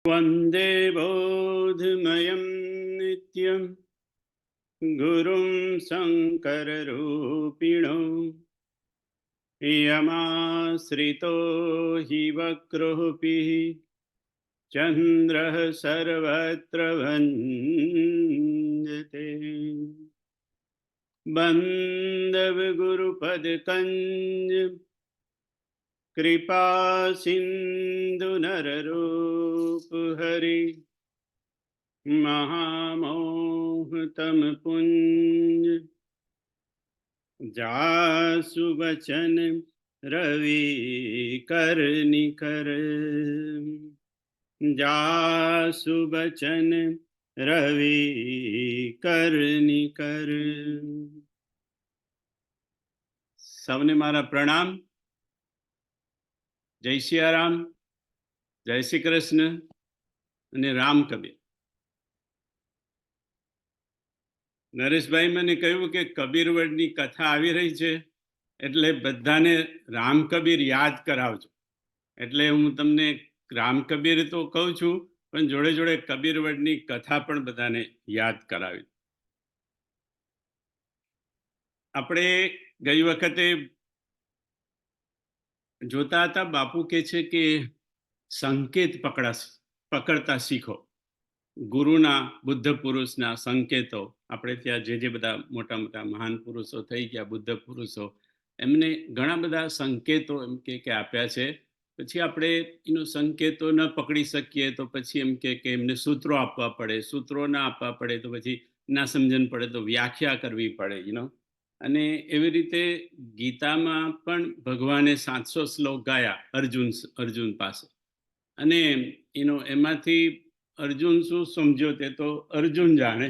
वन्दे बोधमयं नित्यं गुरुं शङ्कररूपिणो यमाश्रितो हि वक्रोऽपि चन्द्रः सर्वत्र वन्द्यते। बन्धवगुरुपदकञ्ज कृपा सिन्धु नररूपहरि महामोहतम पुंज जासु बचन रवि कर निकर। जासु बचन रवि कर निकर। सबने मारा प्रणाम। जय सियाराम, जय श्री कृष्ण અને રામ કબીર। નરેશભાઈ મને કહ્યું કે કબીરવડની કથા આવી રહી છે એટલે બધાને રામ કબીર યાદ કરાવજો। એટલે હું તમને રામ કબીર તો કહું છું પણ જોડે જોડે કબીરવડની કથા પણ બધાને યાદ કરાવી। આપણે ગઈ વખતે જોતા હતા, બાપુ કહે છે કે સંકેત પકડતા શીખો। ગુરુના, બુદ્ધ પુરુષના સંકેતો, આપણે ત્યાં જે બધા મોટા મોટા મહાન પુરુષો થઈ ગયા, બુદ્ધ પુરુષો, એમને ઘણા બધા સંકેતો એમ કે આપ્યા છે। પછી આપણે એનો સંકેતો ન પકડી શકીએ તો પછી એમ કે એમને સૂત્રો આપવા પડે, સૂત્રો ના આપવા પડે તો પછી ના સમજણ પડે તો વ્યાખ્યા કરવી પડે। અને એવી રીતે ગીતામાં પણ ભગવાને 700 શ્લોક ગાયા અર્જુન પાસે, અને એમાંથી અર્જુન શું સમજ્યો તે તો અર્જુન જાણે।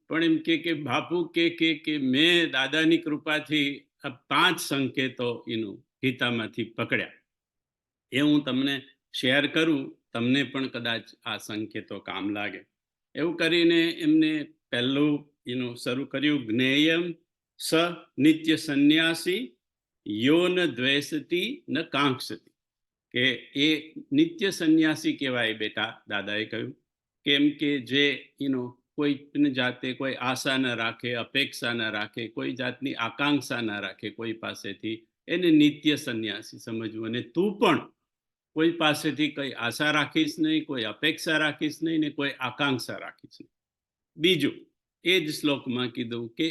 પણ એમ કે બાપુ કે મેં દાદાની કૃપાથી આ 5 સંકેતો ગીતામાંથી પકડ્યા। એ હું તમને શેર કરું, તમને પણ કદાચ આ સંકેતો કામ લાગે। એવું કરીને એમને પહેલું શરૂ કર્યું, જ્ઞેયમ સ નિત્ય સંન્યાસી યો ન દ્વેષતી ન કાંક્ષતી। કે એ નિત્ય સંન્યાસી કહેવાય બેટા, દાદાએ કહ્યું, કેમ કે જે કોઈ જાતે કોઈ આશા ન રાખે, અપેક્ષા ન રાખે, કોઈ જાતની આકાંક્ષા ન રાખે કોઈ પાસેથી, એને નિત્ય સંન્યાસી સમજવું। અને તું પણ કોઈ પાસેથી કઈ આશા રાખીશ નહીં, કોઈ અપેક્ષા રાખીશ નહીં ને કોઈ આકાંક્ષા રાખીશ નહીં। બીજું એ જ શ્લોકમાં કીધું કે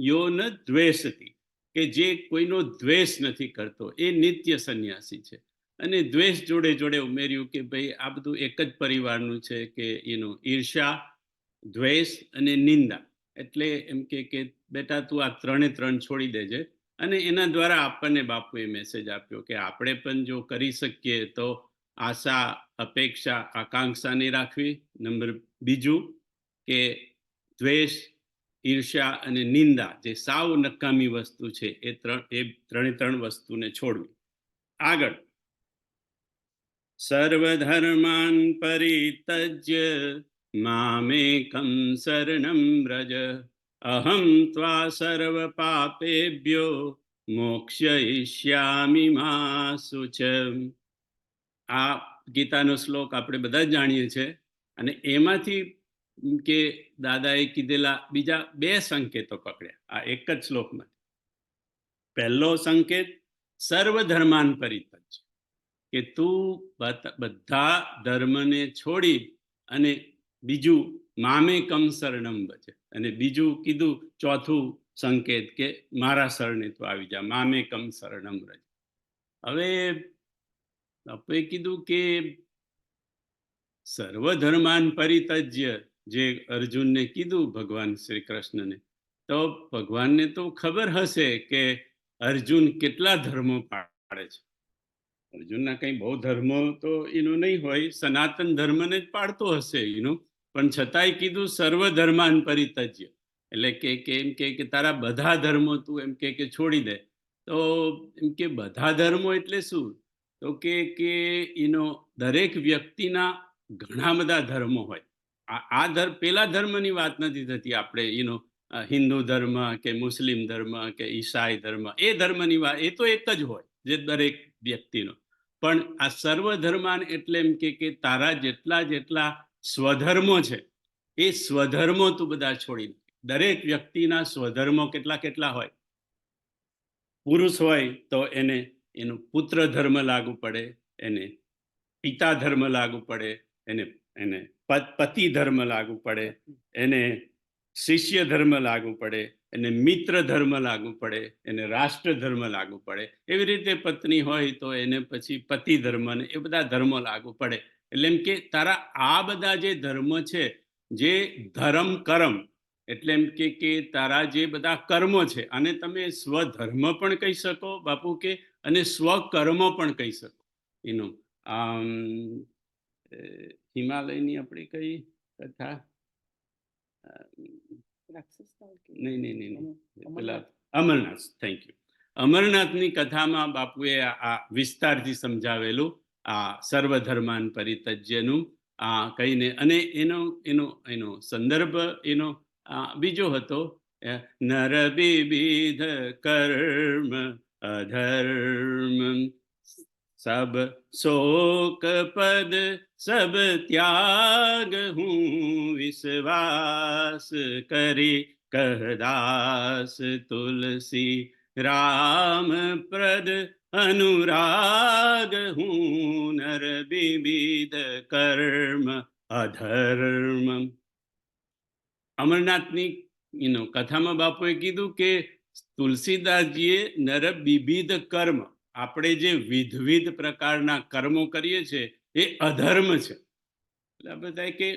યો ન દ્વેષતી, કે જે કોઈનો દ્વેષ નથી કરતો એ નિત્ય સંન્યાસી છે। અને દ્વેષ જોડે જોડે ઉમેર્યું કે ભાઈ આ બધું એક જ પરિવારનું છે, કે ઈર્ષ્યા, દ્વેષ અને નિંદા। એટલે એમ કે બેટા તું આ 3 છોડી દેજે। અને એના દ્વારા આપણને બાપુએ મેસેજ આપ્યો કે આપણે પણ જો કરી શકીએ તો આશા, અપેક્ષા, આકાંક્ષા નહીં રાખવી। નંબર બીજું કે દ્વેષ, ઈર્ષ્યા અને નિંદા જે સાવ નકામી વસ્તુ છે એ ત્રણે વસ્તુને છોડવી। આગળ, સર્વધર્માન પરિત્યજ્ય મામેકં શરણં વ્રજ અહં ત્વા સર્વ પાપેભ્યો મોક્ષયિષ્યામિ મા શુચ। આ ગીતાનો શ્લોક આપણે બધા જ જાણીએ છીએ। અને એમાંથી કે દાદાએ કીધેલા બીજા 2 સંકેતો પકડ્યા આ એક જ શ્લોકમાં। પહેલો સંકેત સર્વધર્માન પરિત્યજ્ય, કે તું બધા ધર્મને છોડી અને બીજું મામેકં શરણં વ્રજ, અને બીજું કીધું ચોથું સંકેત કે મારા શરણે તું આવી જા, મામેકં શરણં વ્રજ। હવે બાપુએ કીધું કે સર્વધર્માન પરિત્યજ્ય જે અર્જુનને કીધું ભગવાન શ્રી કૃષ્ણને, તો ભગવાનને તો ખબર હશે કે અર્જુન કેટલા ધર્મો પાળે છે। અર્જુનના કંઈ બહુ ધર્મો તો નહીં હોય, સનાતન ધર્મને જ પાળતો હશે પણ છતાંય કીધું સર્વધર્માન પરિત્યજ્ય, એટલે કે એમ કે તારા બધા ધર્મો તું એમ કે છોડી દે। તો એમ કે બધા ધર્મો એટલે શું? તો કે દરેક વ્યક્તિના ઘણા બધા ધર્મો હોય। પેલા ધર્મની વાત નથી થતી આપણે, હિન્દુ ધર્મ કે મુસ્લિમ ધર્મ કે ઈસાઈ ધર્મ, એ ધર્મની વાત, એ તો એક જ હોય જે દરેક વ્યક્તિનો। પણ આ સર્વધર્માન એટલે એમ કે તારા જેટલા જેટલા સ્વધર્મો છે એ સ્વધર્મો તું બધા છોડી દે. દરેક વ્યક્તિના સ્વધર્મો કેટલા કેટલા હોય. પુરુષ હોય તો એને એનું પુત્ર ધર્મ લાગુ પડે, એને પિતા ધર્મ લાગુ પડે, એને એને પતિ ધર્મ લાગુ પડે, એને શિષ્ય ધર્મ લાગુ પડે, એને મિત્ર ધર્મ લાગુ પડે, એને રાષ્ટ્ર ધર્મ લાગુ પડે. એવી રીતે પત્ની હોય તો એને પછી પતિ ધર્મ ને એ બધા ધર્મો લાગુ પડે. એટલે એમ કે તારા આ બધા જે ધર્મ છે, જે ધર્મ કર્મ એટલે એમ કે તારા જે બધા કર્મો છે, અને તમે સ્વધર્મ પણ કહી શકો બાપુ કે, અને સ્વકર્મ પણ કહી શકો. એનું હિમાલયની આપણી કઈ કથા, નહીં નહીં નહીં પેલા અમરનાથ, થેન્ક યુ. અમરનાથની કથામાં બાપુએ આ વિસ્તારથી સમજાવેલું આ સર્વધર્માન પરિત્યજ્યનું આ કહીને, અને એનો એનો એનો સંદર્ભ એનો બીજો હતો, નર વિવિધ કર્મ અધર્મ સબ શોક પદ સબ ત્યાગ હું વિશ્વાસ કરી કહદાસ તુલસી રામ પ્રદ અનુરાગ હું નર વિવિધ કર્મ અધર્મ. અમરનાથની કથામાં બાપુએ કીધું કે તુલસીદાસજીએ નર વિવિધ કર્મ, આપણે જે વિધવિધ પ્રકારના કર્મો કરીએ છીએ એ અધર્મ છે. એટલે બધા કે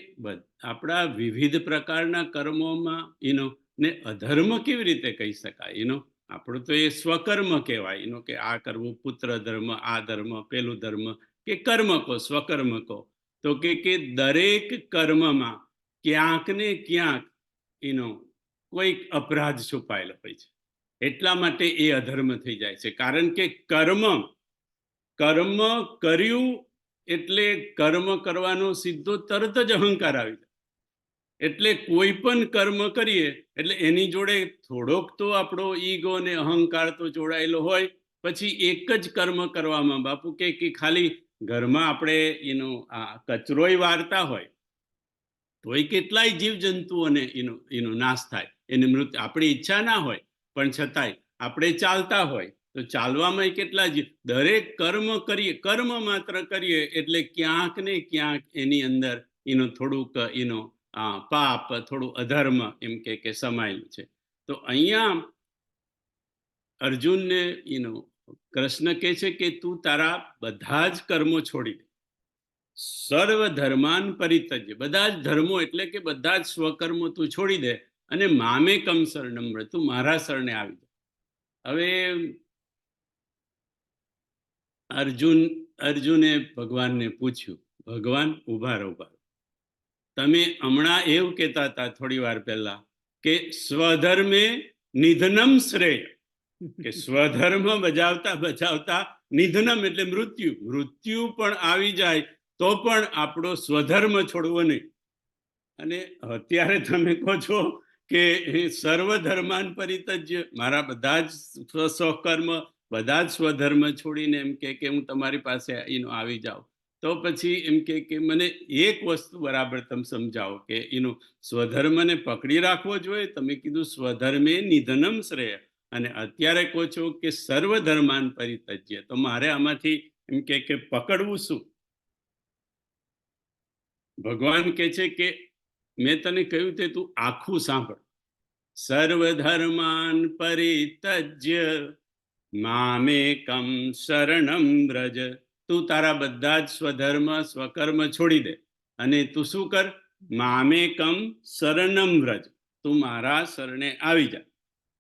આપણા વિવિધ પ્રકારના કર્મોમાં ને અધર્મ કેવી રીતે કહી શકાય? આપણું તો એ સ્વકર્મ કહેવાય. કે આ કરવું, પુત્ર ધર્મ, આ ધર્મ, પેલું ધર્મ, કે કર્મ કહો, સ્વકર્મ કહો. તો કે દરેક કર્મમાં ક્યાંક ને ક્યાંક કોઈક અપરાધ છુપાયેલો હોય છે. એટલા માટે એ અધર્મ થઈ જાય છે. કારણ કે કર્મ કર્યું એટલે કર્મ કરવાનો સીધો તરત જ અહંકાર આવી જાય. એટલે કોઈ પણ કર્મ કરીએ એટલે એની જોડે થોડોક તો આપણો ઈગો ને અહંકાર તો જોડાયેલો હોય. પછી એક જ કર્મ કરવામાં બાપુ કે ખાલી ઘરમાં આપણે આ કચરોય વારતા હોય તોય કેટલાય જીવજંતુઓને એનો નાશ થાય, એને મૃત્યુ. આપણી ઈચ્છા ના હોય પણ છતાંય આપણે ચાલતા હોય તો ચાલવામાં કેટલા દરેક કર્મ કરીએ, કર્મ માત્ર કરીએ એટલે ક્યાંક ને ક્યાંક એની અંદર થોડુંક પાપ, થોડું અધર્મ એમ કે સમાયેલું છે. તો અહીંયા અર્જુનને કૃષ્ણ કહે છે કે તું તારા બધા જ કર્મો છોડી દે, સર્વ ધર્માન પરિત્યજ્ય, બધા જ ધર્મો એટલે કે બધા જ સ્વકર્મો તું છોડી દે, અને મામે કમ શરણમ વ્રજ, તું મારા શરણે આવી દે. હવે અર્જુને ભગવાનને પૂછ્યું, ભગવાન ઉભા રહો, તમે હમણાં એવું કહેતા હતા થોડી વાર પહેલા કે સ્વધર્મે નિધનમ શ્રેય, કે સ્વધર્મ બજાવતા બજાવતા નિધનમ એટલે મૃત્યુ પણ આવી જાય તો પણ આપણો સ્વધર્મ છોડવો નહીં. અને અત્યારે તમે કહો છો કે સર્વધર્માન પરિત્યજ્ય, મારા બધા જ સ્વકર્મ, બધા જ સ્વધર્મ છોડીને એમ કે હું તમારી પાસે આવી જાઉં. તો પછી એમ કે મને એક વસ્તુ બરાબર તમે સમજાવો કે સ્વધર્મને પકડી રાખવો જોઈએ. તમે કીધું સ્વધર્મે નિધનમ શ્રેય, અને અત્યારે કહો છો કે સર્વધર્માન પરિત્યજ્ય, તો મારે આમાંથી એમ કે પકડવું શું? ભગવાન કહે છે કે મેં તને કહ્યું તે તું આખું સાંભળ. સર્વધર્માન પરિત્યજ્ય મામેકમ શરણમ વ્રજ, તું તારા બધા જ સ્વધર્મ સ્વકર્મ છોડી દે, અને તું શું કર? મામેકમ શરણમ વ્રજ, તું મારા શરણે આવી જા.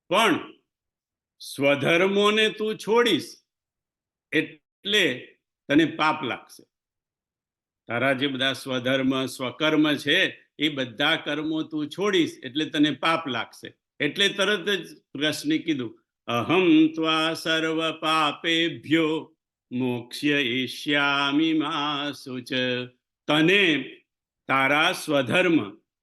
પણ સ્વધર્મોને તું છોડીશ એટલે તને પાપ લાગશે. તારા જે બધા સ્વધર્મ સ્વકર્મ છે એ બધા કર્મો તું છોડીશ એટલે તને પાપ લાગશે. એટલે તરત જ કૃષ્ણે કીધું, અહમ ત્વા સર્વ પાપેભ્યો મોક્ષ્યિષ્યામિ મા શુચ, તને તારા સ્વધર્મ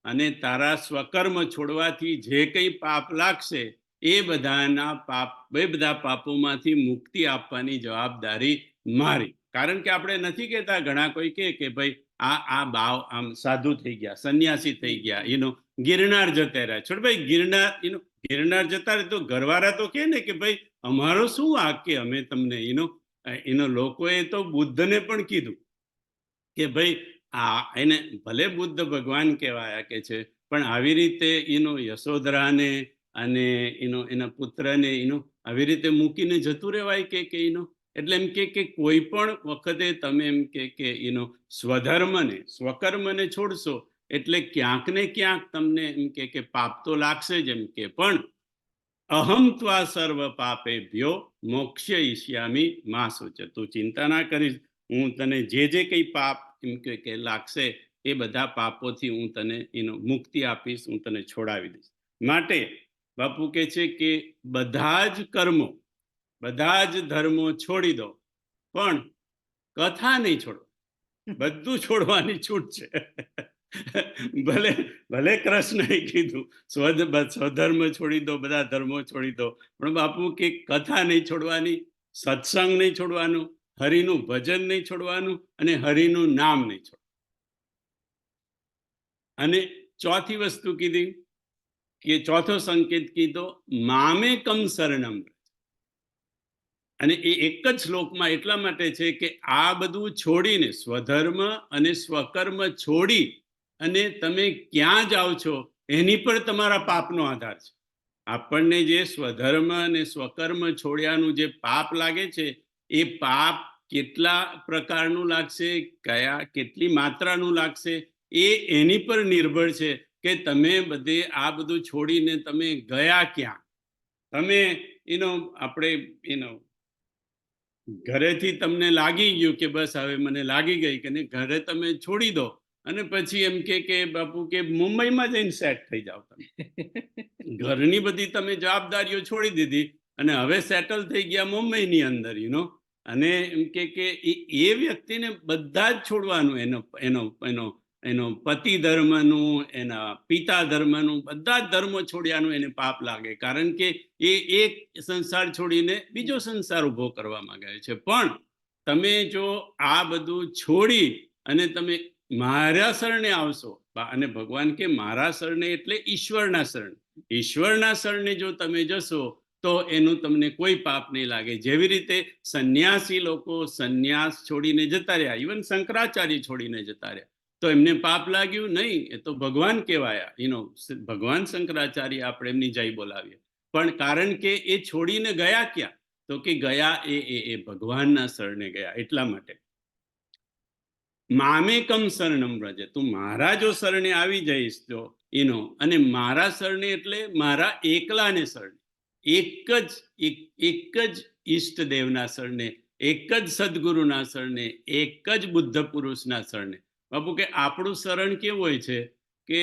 અને તારા સ્વકર્મ છોડવાથી જે કંઈ પાપ લાગશે એ બધા પાપોમાંથી મુક્તિ આપવાની જવાબદારી મારી. કારણ કે આપણે નથી કહેતા, ઘણા કોઈ કે ભાઈ આ બાવ આમ સાધુ થઈ ગયા, સંન્યાસી થઈ ગયા, ગિરનાર જતા રહ્યા. છોડ ભાઈ, ગિરનાર જતા રહે તો ઘરવાળા તો કે ને કે ભાઈ અમારો શું આ કે અમે તમને લોકોએ તો બુદ્ધને પણ કીધું કે ભાઈ એને ભલે બુદ્ધ ભગવાન કહેવાયા કે છે, પણ આવી રીતે યશોધરાને અને એના પુત્રને આવી રીતે મૂકીને જતું રહેવાય કે એટલે એમ કે કોઈ પણ વખતે તમે એમ કે સ્વકર્મને છોડશો એટલે ક્યાંક ને ક્યાંક તમને એમ કે પાપ તો લાગશે જ એમ કે, પણ અહમ ત્વા સર્વ પાપેભ્યો મોક્ષયિષ્યામિ મા શુચ. તું ચિંતા ના કરીશ, હું તને જે કંઈ પાપ એમ કે લાગશે એ બધા પાપોથી હું તને મુક્તિ આપીશ, હું તને છોડાવી દઈશ. માટે બાપુ કહે છે કે બધા જ કર્મો, બધા જ ધર્મો છોડી દો, પણ કથા નહીં છોડો. બધું છોડવાની છૂટ છે. ભલે કૃષ્ણએ કીધું સ્વધર્મ છોડી દો, બધા ધર્મો છોડી દો, પણ બાપુ કે કથા નહીં છોડવાની, સત્સંગ નહીં છોડવાનું, હરિનું ભજન નહીં છોડવાનું, અને હરિનું નામ નહીં છોડવાનું. અને ચોથી વસ્તુ કીધી કે ચોથો સંકેત કીધો, મામેકમ શરણમ. અને એ એક જ શ્લોકમાં એટલા માટે છે કે આ બધું છોડીને, સ્વધર્મ અને સ્વકર્મ છોડી અને તમે ક્યાં જાઓ છો એની પર તમારા પાપનો આધાર છે. આપણને જે સ્વધર્મ અને સ્વકર્મ છોડ્યાનું જે પાપ લાગે છે, એ પાપ કેટલા પ્રકારનું લાગશે, કેટલી માત્રાનું લાગશે, એ એની પર નિર્ભર છે કે તમે બધે આ બધું છોડીને તમે ગયા ક્યાં. તમે આપણે ઘરેથી તમને લાગી ગયું કે બસ હવે મને લાગી ગઈ કે ઘરે તમે છોડી દો અને પછી એમ કે બાપુ કે મુંબઈમાં જઈને સેટ થઈ જાઓ. તમે ઘરની બધી તમે જવાબદારીઓ છોડી દીધી અને હવે સેટલ થઈ ગયા મુંબઈની અંદર. અને એમ કે એ વ્યક્તિને બધા જ છોડવાનું, એનો પતિ ધર્મનું, એના પિતા ધર્મનું, બધા જ ધર્મો છોડ્યાનું એને પાપ લાગે, કારણ કે એ એક સંસાર છોડીને બીજો સંસાર ઉભો કરવા માંગે છે. પણ તમે જો આ બધું છોડી અને તમે મારા શરણે આવશો, અને ભગવાન કે મારા શરણે એટલે ઈશ્વરના શરણે, ઈશ્વરના શરણે જો તમે જશો તો એનું તમને કોઈ પાપ નહીં લાગે. જેવી રીતે સંન્યાસી લોકો સંન્યાસ છોડીને જતા રહ્યા, ઇવન શંકરાચાર્ય છોડીને જતા રહ્યા, તો એમને પાપ લાગ્યું નહીં, એ તો ભગવાન કહેવાયા. ભગવાન શંકરાચાર્ય આપણે એમની જય બોલાવીએ, પણ કારણ કે એ છોડીને ગયા ક્યાં, તો કે ગયા એ ભગવાનના શરણે ગયા. એટલા માટે મામેકમ શરણમ વ્રજ, તું મારા જો શરણે આવી જઈશ તો અને મારા શરણે એટલે મારા એકલાને શરણે, એક જ ઈષ્ટદેવના શરણે, એક જ સદગુરુના શરણે, એક જ બુદ્ધ પુરુષના શરણે. બાપુ કે આપણું શરણ કેવું હોય છે કે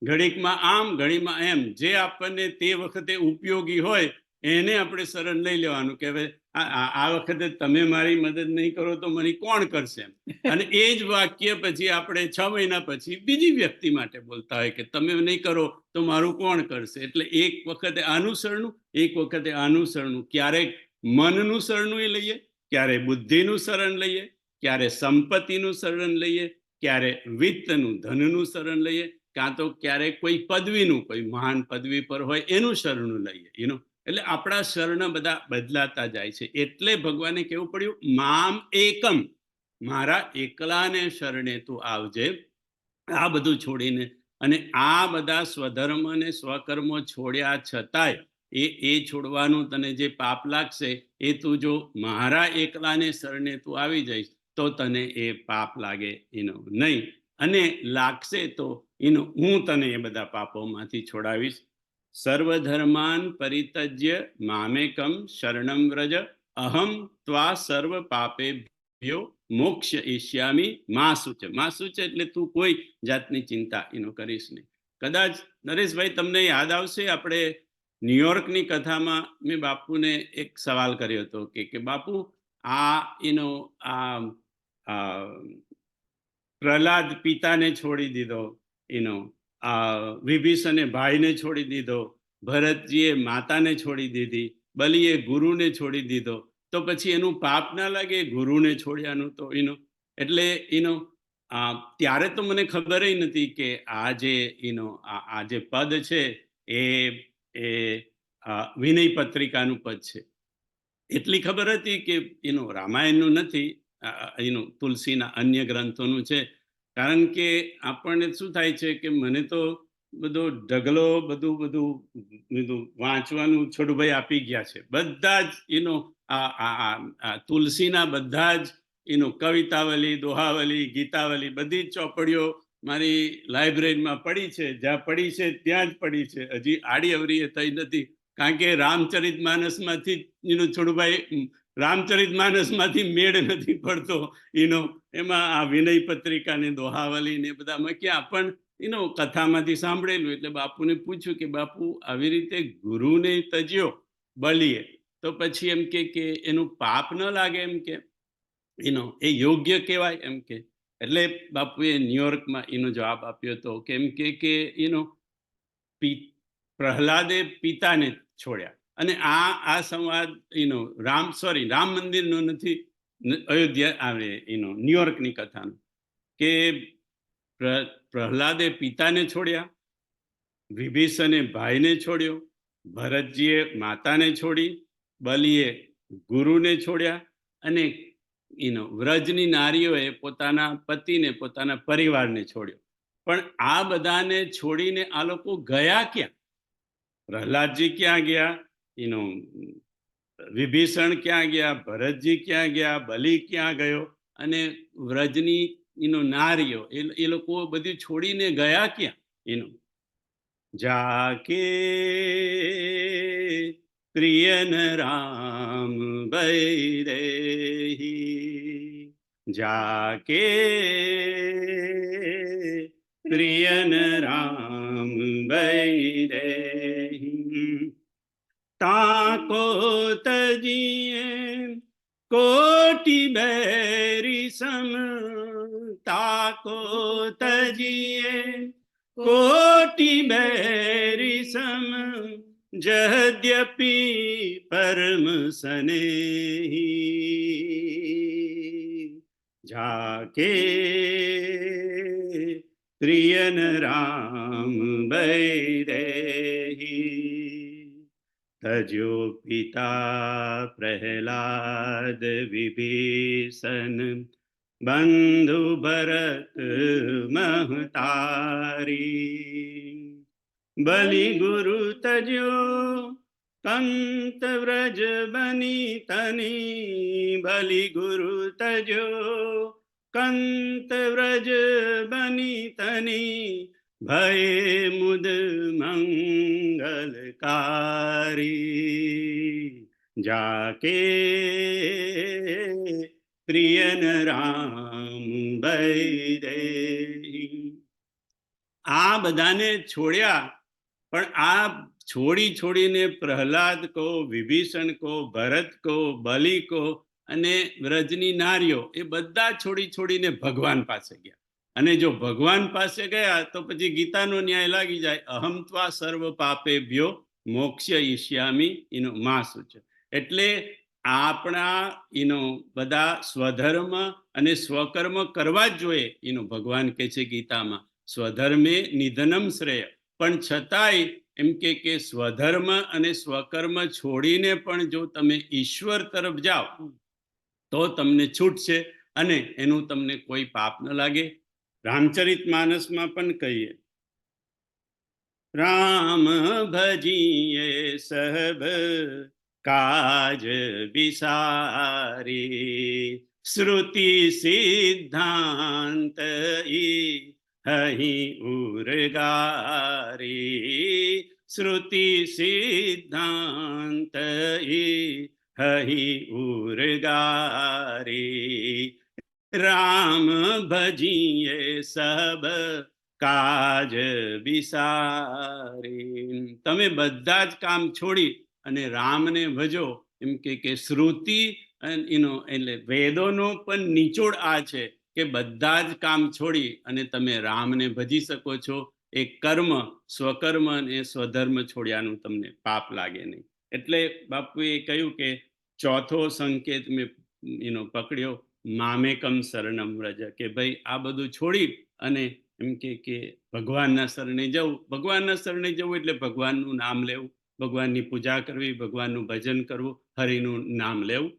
ઘડીકમાં આમ ઘડીમાં એમ, જે આપણને તે વખતે ઉપયોગી હોય એને આપણે શરણ લઈ લેવાનું કે આ વખતે તમે મારી મદદ નહીં કરો તો મને કોણ કરશે એમ. અને એ જ વાક્ય પછી આપણે 6 મહિના પછી બીજી વ્યક્તિ માટે બોલતા હોય કે તમે નહીં કરો તો મારું કોણ કરશે. એટલે એક વખતે આનું શરણું, એક વખતે આનું શરણું. ક્યારેક મનનું શરણું એ લઈએ, ક્યારે બુદ્ધિનું શરણ લઈએ, ક્યારે સંપત્તિનું શરણ લઈએ, ક્યારે વિત્તનું, ધનનું શરણ લઈએ, કાં તો ક્યારેક કોઈ પદવીનું, કોઈ મહાન પદવી પર હોય એનું શરણું લઈએ. એટલે આપણા શરણ બધા બદલાતા જાય છે. એટલે ભગવાને કેવું પડ્યું, મામ એકમ, મારા એકલાને શરણે તું આવજે, આ બધું છોડીને. અને આ બધા સ્વધર્મ અને સ્વકર્મો છોડ્યા છતાંય એ છોડવાનું તને જે પાપ લાગશે, એ તું જો મારા એકલાને શરણે તું આવી જઈશ તો તને એ પાપ લાગે નહીં. અને લાગશે તો હું તને એ બધા પાપોમાંથી છોડાવીશ. સર્વધર્માન પરિત્યજ્ય મામેકમ શરણમ વ્રજ, અહમ ત્વા સર્વ પાપેભ્યો મોક્ષયિષ્યામિ મા શુચ. મા શુચ એટલે તું કોઈ જાતની ચિંતા કરીશ નહીં. કદાચ નરેશભાઈ તમને યાદ આવશે, આપણે ન્યુયોર્કની કથામાં મેં બાપુને એક સવાલ કર્યો હતો કે બાપુ આ પ્રહલાદ પિતાને છોડી દીધો, વિભીષણે ભાઈને છોડી દીધો, ભરતજીએ માતાને છોડી દીધી, બલિએ ગુરુને છોડી દીધો, તો તો પછી એનું પાપ ના લાગે ગુરુને છોડ્યાનું તો એટલે ત્યારે તો મને ખબર નથી કે આ જે આ જે પદ છે એ એ વિનય પત્રિકાનું પદ છે. એટલી ખબર હતી કે રામાયણનું નથી, તુલસીના અન્ય ગ્રંથોનું છે. કારણ કે આપણને શું થાય છે કે મને તો બધો ઢગલો બધું બધું બધું વાંચવાનું છોડુભાઈ આપી ગયા છે. બધા જ તુલસીના બધા જ કવિતાવલી, દોહાવલી, ગીતાવલી બધી જ ચોપડીઓ મારી લાઇબ્રેરીમાં પડી છે. જ્યાં પડી છે ત્યાં જ પડી છે, હજી આડી અવરી એ થઈ નથી. કારણ કે રામચરિત માનસમાંથી છોડુભાઈ રામચરિત માનસમાંથી મેળ નથી પડતો. એમાં આ વિનય પત્રિકા ને દોહાવલી ને બધામાં ક્યાં પણ કથામાંથી સાંભળેલું. એટલે બાપુને પૂછ્યું કે બાપુ આવી રીતે ગુરુને તજ્યો બલીએ તો પછી એમ કે એનું પાપ ન લાગે, એમ કે એ યોગ્ય કહેવાય, એમ કે. એટલે બાપુએ ન્યુયોર્કમાં એનો જવાબ આપ્યો હતો કે એમ કે પ્રહલાદે પિતાને છોડ્યા. અને આ સંવાદ રામ મંદિરનો નથી, અયોધ્યા આવે ન્યુયોર્કની કથાનો, કે પ્રહલાદે પિતાને છોડ્યા, વિભીષણે ભાઈને છોડ્યો, ભરતજીએ માતાને છોડી, બલિએ ગુરુને છોડ્યા, અને વ્રજની નારીઓએ પોતાના પતિને, પોતાના પરિવારને છોડ્યો. પણ આ બધાને છોડીને આ લોકો ગયા ક્યાં? પ્રહલાદજી ક્યાં ગયા? વિભીષણ ક્યાં ગયા? ભરતજી ક્યાં ગયા? બલિ ક્યાં ગયો? અને વ્રજની નારીઓ એ લોકો બધી છોડીને ગયા ક્યાં? જાકે પ્રિયન રામ બૈરેહી, જાકે પ્રિયન રામ બૈરેહી, તાકો તજીએ કોટી બેરી સમ, તાકો તજીએ કોટી બેરી સમ, જદ્યપી પરમ સ્નેહી, જાકે પ્રિયન રામ બૈરેહી, તજ્યો પિતા પ્રહલાદ વિભીષણ, બંધુ ભરત મહતારી, બલિ ગુરુ તજ્યો કંત વ્રજ બની તની, બલિ ગુરુ તજ્યો કંત વ્રજ બની તની, ભય મુદ મંગલકારી, જાકે પ્રિયન રામ બૈરેહી. આ બધાને છોડ્યા, પણ આ છોડીને પ્રહલાદ કો, વિભીષણ કો, ભરત કો, બલિ કો અને વ્રજની નારીઓ એ બધા છોડીને ભગવાન પાસે ગયા. અને જો ભગવાન પાસે ગયા તો પછી ગીતાનો ન્યાય લાગી જાય, અહમ ત્વા સર્વ પાપેભ્યો મોક્ષ્ય ઈષ્યામિ મા સૂચ. એટલે આપણા બધા સ્વધર્મ અને સ્વકર્મ કરવા જ જોઈએ. ભગવાન કહે છે ગીતામાં, સ્વધર્મે નિધનમ શ્રેય. પણ છતાંય એમ કે સ્વધર્મ અને સ્વકર્મ છોડીને પણ જો તમે ઈશ્વર તરફ જાઓ તો તમને છૂટ છે અને એનું તમને કોઈ પાપ ન લાગે. રામચરિત માનસમાં પણ કહીએ, રામ ભજીએ સહબ કાજ બિસારી, શ્રુતિ સિદ્ધાંત હહી ઉરગારી, શ્રુતિ સિદ્ધાંત હહી ઉરગારી, રામ ભજીએ સબ કાજ બિસારી. તમે બધા જ કામ છોડી અને રામને ભજો. એમ કે શ્રુતિ એટલે વેદોનો પણ નિચોડ આ છે કે બધા જ કામ છોડી અને તમે રામને ભજી શકો છો. એ કર્મ, સ્વકર્મ અને સ્વધર્મ છોડ્યાનું તમને પાપ લાગે નહીં. એટલે બાપુએ કહ્યું કે ચોથો સંકેત મેં પકડ્યો, મામેકમ શરણમ વ્રજ, કે ભાઈ આ બધું છોડી અને એમ કે ભગવાનના શરણે જવું. ભગવાનના શરણે જવું એટલે ભગવાનનું નામ લેવું, ભગવાનની પૂજા કરવી, ભગવાનનું ભજન કરવું, હરિનું નામ લેવું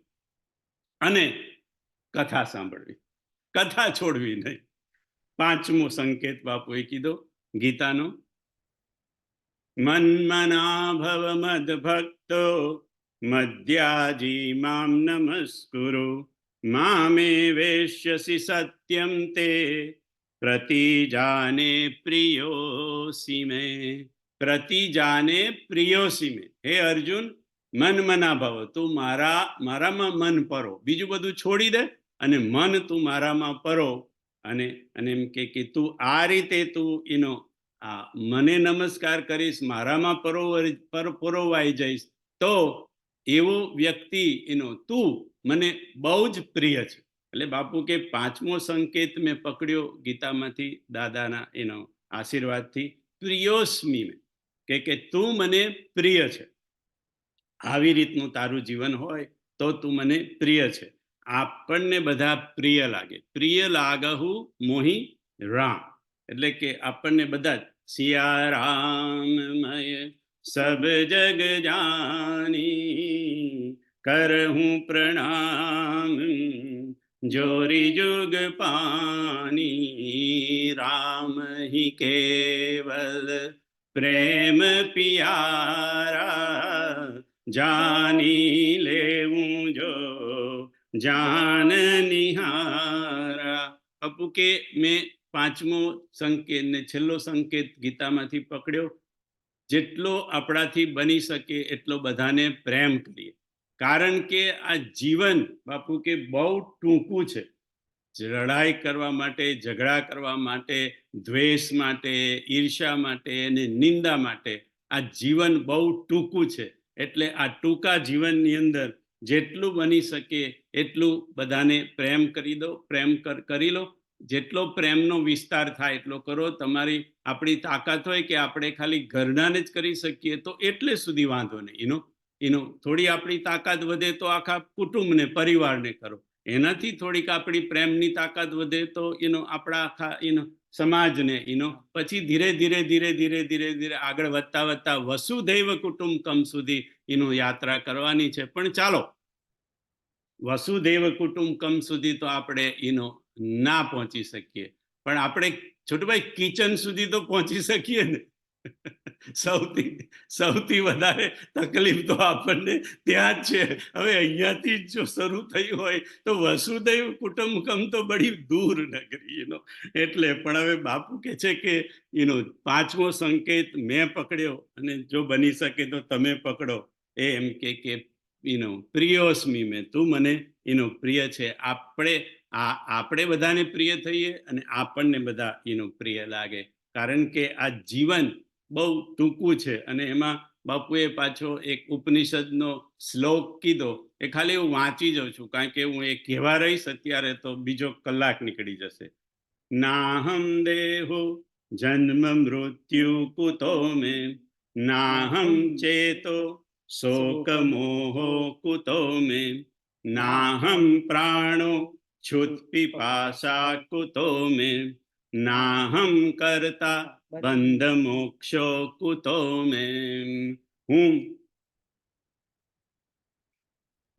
અને કથા સાંભળવી, કથા છોડવી નહીં. પાંચમો સંકેત બાપુએ કીધો ગીતાનો, મન્મના ભવ મદ ભક્તો મધ્યાજી મામ નમસ્કુરુ મામે વેશ્યસી સત્યમ તે પ્રતિજાને પ્રિયોસી મે. પ્રતિજાને પ્રિયોસી મે. હે અર્જુન, મન્મના ભવ, તું મારામાં મન પરો, બીજું બધું છોડી દે અને મન તું મારામાં પરો. અને એમ કે તું આ રીતે તું મને નમસ્કાર કરીશ, મારામાં પરોવાઈ જઈશ, તો એવો વ્યક્તિ તું મને બહુ જ પ્રિય છે. એટલે બાપુ કે પાંચમો સંકેત મેં પકડ્યો ગીતામાંથી, દાદાના આશીર્વાદથી, પ્રિયોસ્મી મેં, કે તું મને પ્રિય છે. આવી રીતનું તારું જીવન હોય તો તું મને પ્રિય છે. આપણને બધા પ્રિય લાગે, પ્રિય લાગહુ મોહી રામ, એટલે કે આપણને બધા સિયા રામમય સબ જગ જાની કરહું પ્રણામ જોરી જુગ પાની રામ હી કેવલ પ્રેમ પિયારા જાની લેવું જો જાન નિહારા. બાપુ કે મેં પાંચમો સંકેત ને છેલ્લો સંકેત ગીતામાંથી પકડ્યો, જેટલો આપણાથી બની શકે એટલો બધાને પ્રેમ કરીએ. કારણ કે આ જીવન બાપુ કે બહુ ટૂંકું છે. લડાઈ કરવા માટે, ઝઘડા કરવા માટે, દ્વેષ માટે, ઈર્ષ્યા માટે અને નિંદા માટે આ જીવન બહુ ટૂંકું છે. એટલે આ ટૂંકા જીવનની અંદર જેટલું બની શકે એટલું બધાને પ્રેમ કરી દો, પ્રેમ કરી લો. જેટલો પ્રેમનો વિસ્તાર થાય એટલો કરો. આપણી તાકાત હોય કે આપણે ખાલી ઘરનાને જ કરી શકીએ તો એટલે સુધી વાંધો નહીં. થોડી આપણી તાકાત વધે તો આખા કુટુંબને, પરિવારને કરો. એનાથી થોડીક આપણી પ્રેમની તાકાત વધે તો આપણા આખા સમાજને પછી ધીરે ધીરે ધીરે ધીરે ધીરે ધીરે આગળ વધતા વસુધૈવ કુટુંબકમ સુધી યાત્રા કરવાની છે. પણ ચાલો, વસુધૈવ કુટુંબકમ સુધી તો આપણે ના પહોંચી શકીએ, પણ આપણે છોટુભાઈ કિચન સુધી તો પહોંચી શકીએ ને. સૌથી વધારે તકલીફ તો આપણને ત્યાં જ છે. હવે અહીંયાથી જો શરૂ થઈ હોય તો વસુધૈવ કુટુંબકમ તો બડી દૂર નગરી. એટલે પણ હવે બાપુ કે છે કે પાંચમો સંકેત મેં પકડ્યો અને જો બની શકે તો તમે પકડો. એમ કે પ્રિયોસ્મી મેં, તું મને પ્રિય છે. આપણે બધાને પ્રિય થઈએ અને આપણને બધા પ્રિય લાગે. કારણ કે આ જીવન બહુ ટૂંકું છે. અને એમાં બાપુએ પાછો એક ઉપનિષદનો શ્લોક કીધો, એ ખાલી હું વાંચી જાઉં છું, કારણ કે હું એ કહેવા રહીશ અત્યારે તો બીજો કલાક નીકળી જશે. નાહમ દેહો જન્મ મૃત્યુ કુતો મે, નાહમ ચેતો શોક મોહો કુતો મે, નાહમ પ્રાણો છૂત પીપાસા કુતો મે, નાહમ કરતા બંધ મોક્ષો કુતો મે.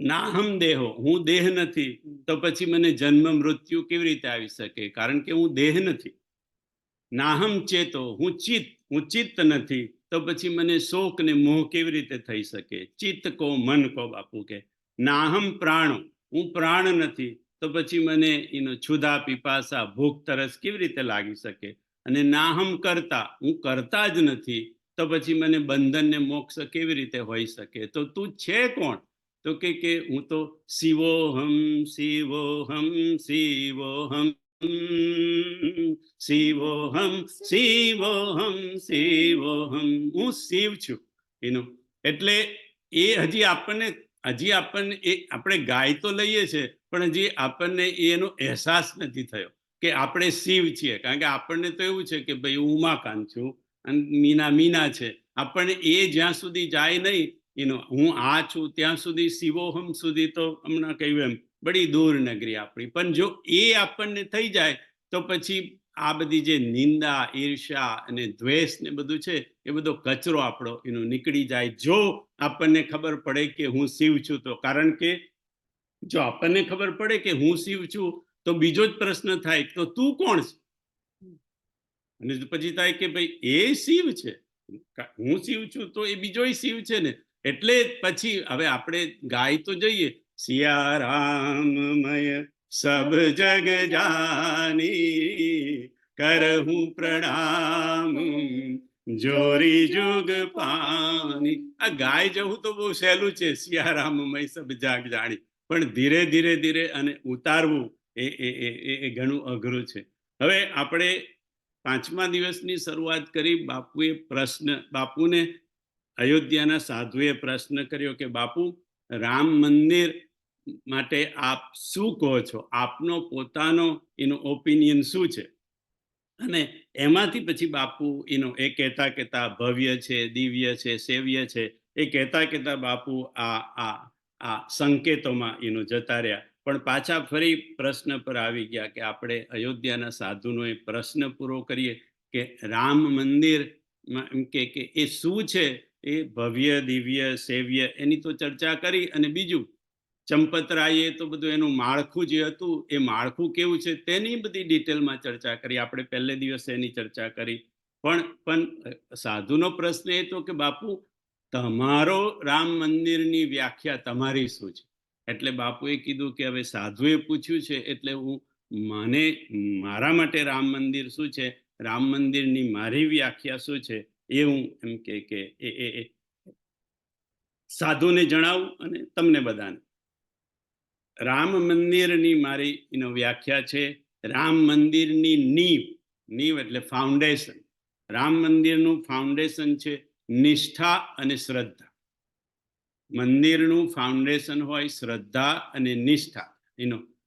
નાહમ દેહો, હું દેહ નથી, તો પછી મને જન્મ મૃત્યુ કેવી રીતે આવી શકે? કારણ કે હું દેહ નથી. નાહમ ચેતો, હું ચિત્ત નથી, તો પછી મને શોક ને મોહ કેવી રીતે થઈ શકે? ચિત્ત કો મન કો બાપુ કે. નાહમ પ્રાણો, હું પ્રાણ નથી, તો પછી મને છુદા પીપાસા, ભૂખ તરસ કેવી રીતે લાગી શકે? અને નાહમ કરતા, હું કરતા જ નથી, તો પછી મને બંધન ને મોક્ષ કેવી રીતે હોઈ શકે? તો તું છે કોણ? તો કે હું તો શિવોહમ શિવોહમ શિવોહમ શિવોહમ શિવોહમ શિવોહમ, હું શિવ છું. એટલે એ હજી આપણને આપણે ગાય તો લઈએ છીએ, પણ હજી આપણને એનો અહેસાસ નથી થયો કે આપણે શિવ છીએ. કારણ કે આપણને તો એવું છે કે ભાઈ હું ઉમાકાંત છું અને મીના છે. આપણને એ જ્યાં સુધી જાય નહીં હું આ છું ત્યાં સુધી, શિવોહમ સુધી તો હમણાં કહ્યું એમ બડી દૂર નગરી આપણી. પણ જો એ આપણને થઈ જાય તો પછી આ બધી જે નિંદા, ઈર્ષ્યા અને દ્વેષ ને બધું છે એ બધો કચરો આપણો નીકળી જાય, જો આપણને ખબર પડે કે હું શિવ છું તો. કારણ કે જો આપણને ખબર પડે કે હું શિવ છું તો બીજો જ પ્રશ્ન થાય, તો તું કોણ છે? અને પછી થાય કે ભાઈ એ શિવ છે, હું શિવ છું તો એ બીજોય શિવ છે ને. એટલે પછી હવે આપણે ગાય તો જઈએ, સિયા રામમય સબ જગ જાની, કરહું પ્રણામ જોરી જુગ પાની. આ ગાય જવું તો બહુ સહેલું છે, સિયા રામમય સબ જગ જાણી, પણ ધીરે ધીરે ધીરે અને ઉતારવું એ ઘણું અઘરું છે. હવે આપણે 5મા દિવસની શરૂઆત કરી. બાપુને અયોધ્યાના સાધુએ પ્રશ્ન કર્યો કે બાપુ, રામ મંદિર માટે આપ શું કહો છો? આપનો પોતાનો ઓપિનિયન શું છે? અને એમાંથી પછી બાપુ એ કહેતા કહેતા ભવ્ય છે, દિવ્ય છે, સેવ્ય છે, એ કહેતા કહેતા બાપુ આ સંકેતોમાં જતા રહ્યા. પણ પાછા ફરી પ્રશ્ન પર આવી ગયા કે આપણે અયોધ્યાના સાધુનો એ પ્રશ્ન પૂરો કરીએ કે રામ મંદિર એમ કે એ શું છે? એ ભવ્ય, દિવ્ય, સેવ્ય એની તો ચર્ચા કરી. અને બીજું ચંપતરાયે તો બધું એનું માળખું જે હતું એ માળખું કેવું છે તેની બધી ડિટેલમાં ચર્ચા કરી. આપણે પહેલે દિવસે એની ચર્ચા કરી. પણ સાધુનો પ્રશ્ન એ તો કે બાપુ, તમારો રામ મંદિરની વ્યાખ્યા તમારી શું છે? એટલે બાપુએ કીધું કે હવે સાધુએ પૂછ્યું છે એટલે મારા માટે રામ મંદિર શું છે, રામ મંદિરની મારી વ્યાખ્યા શું છે, એ હું એમ કે સાધુને જણાવું અને તમને બધાને. રામ મંદિરની મારી વ્યાખ્યા છે, રામ મંદિરની નીવ એટલે ફાઉન્ડેશન. રામ મંદિરનું ફાઉન્ડેશન છે નિષ્ઠા અને શ્રદ્ધા. મંદિરનું ફાઉન્ડેશન હોય શ્રદ્ધા અને નિષ્ઠા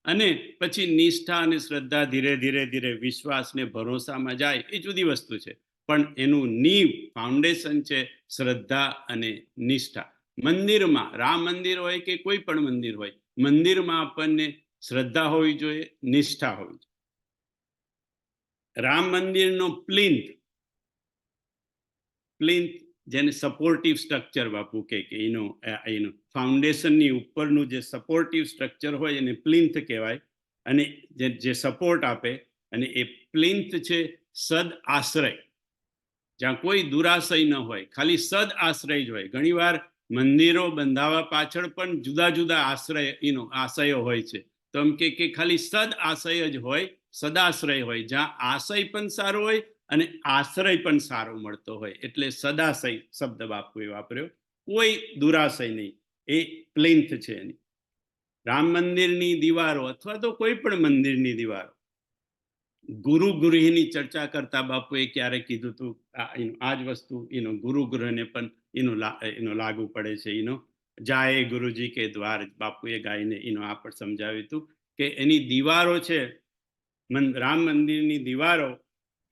અને પછી નિષ્ઠા અને શ્રદ્ધા ધીરે ધીરે ધીરે વિશ્વાસ ને ભરોસામાં જાય, એ જુદી વસ્તુ છે. પણ એનું નીવ ફાઉન્ડેશન છે શ્રદ્ધા અને નિષ્ઠા. મંદિરમાં, રામ મંદિર હોય કે કોઈ પણ મંદિર હોય, મંદિરમાં આપણને શ્રદ્ધા હોવી જોઈએ, નિષ્ઠા હોવી જોઈએ. રામ મંદિરનો પ્લિન્થ જેને સપોર્ટિવ સ્ટ્રક્ચર બાપુ કે ફાઉન્ડેશનની ઉપરનું જે સપોર્ટિવ સ્ટ્રક્ચર હોય એને પ્લિન્થ કહેવાય. અને જે સપોર્ટ આપે, અને એ પ્લિન્થ છે સદ આશ્રય, જ્યાં કોઈ દુરાશય ન હોય, ખાલી સદ આશ્રય જ હોય. ઘણીવાર મંદિરો બંધાવા પાછળ પણ જુદા જુદા આશયો હોય છે. તો એમ કે ખાલી સદ આશય જ હોય, સદાશ્રય હોય, જ્યાં આશય પણ સારો હોય અને આશ્રય પણ સારો મળતો હોય. એટલે સદાશય શબ્દ બાપુએ વાપર્યો, કોઈ દુરાશય નહીં. એ પ્લિન્થ છે એની. રામ મંદિરની દીવારો અથવા તો કોઈ પણ મંદિરની દીવારો, ગુરુ ગૃહની ચર્ચા કરતા બાપુએ ક્યારે કીધું હતું આ જ વસ્તુ ગુરુ ગૃહને પણ લાગુ પડે છે. જાય ગુરુજી કે દ્વાર, બાપુએ ગાઈને આ પણ સમજાવ્યું હતું કે એની દીવારો છે, રામ મંદિરની દીવારો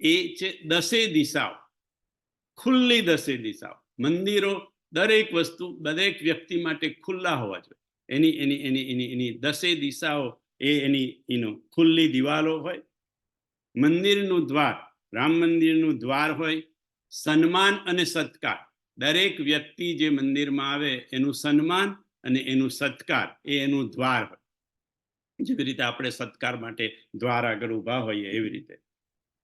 એ છે 10 દિશાઓ, ખુલ્લી 10 દિશાઓ. મંદિરો દરેક વસ્તુ દરેક વ્યક્તિ માટે ખુલ્લા હોવા જોઈએ. એની 10 દિશાઓ એ એની ખુલ્લી દિવાલો હોય. મંદિરનું દ્વાર, રામ મંદિરનું દ્વાર હોય, સન્માન અને સત્કાર. દરેક વ્યક્તિ જે મંદિરમાં આવે એનું સન્માન અને એનું સત્કાર એ એનું દ્વાર હોય. જેવી રીતે આપણે સત્કાર માટે દ્વાર આગળ ઊભા હોઈએ એવી રીતે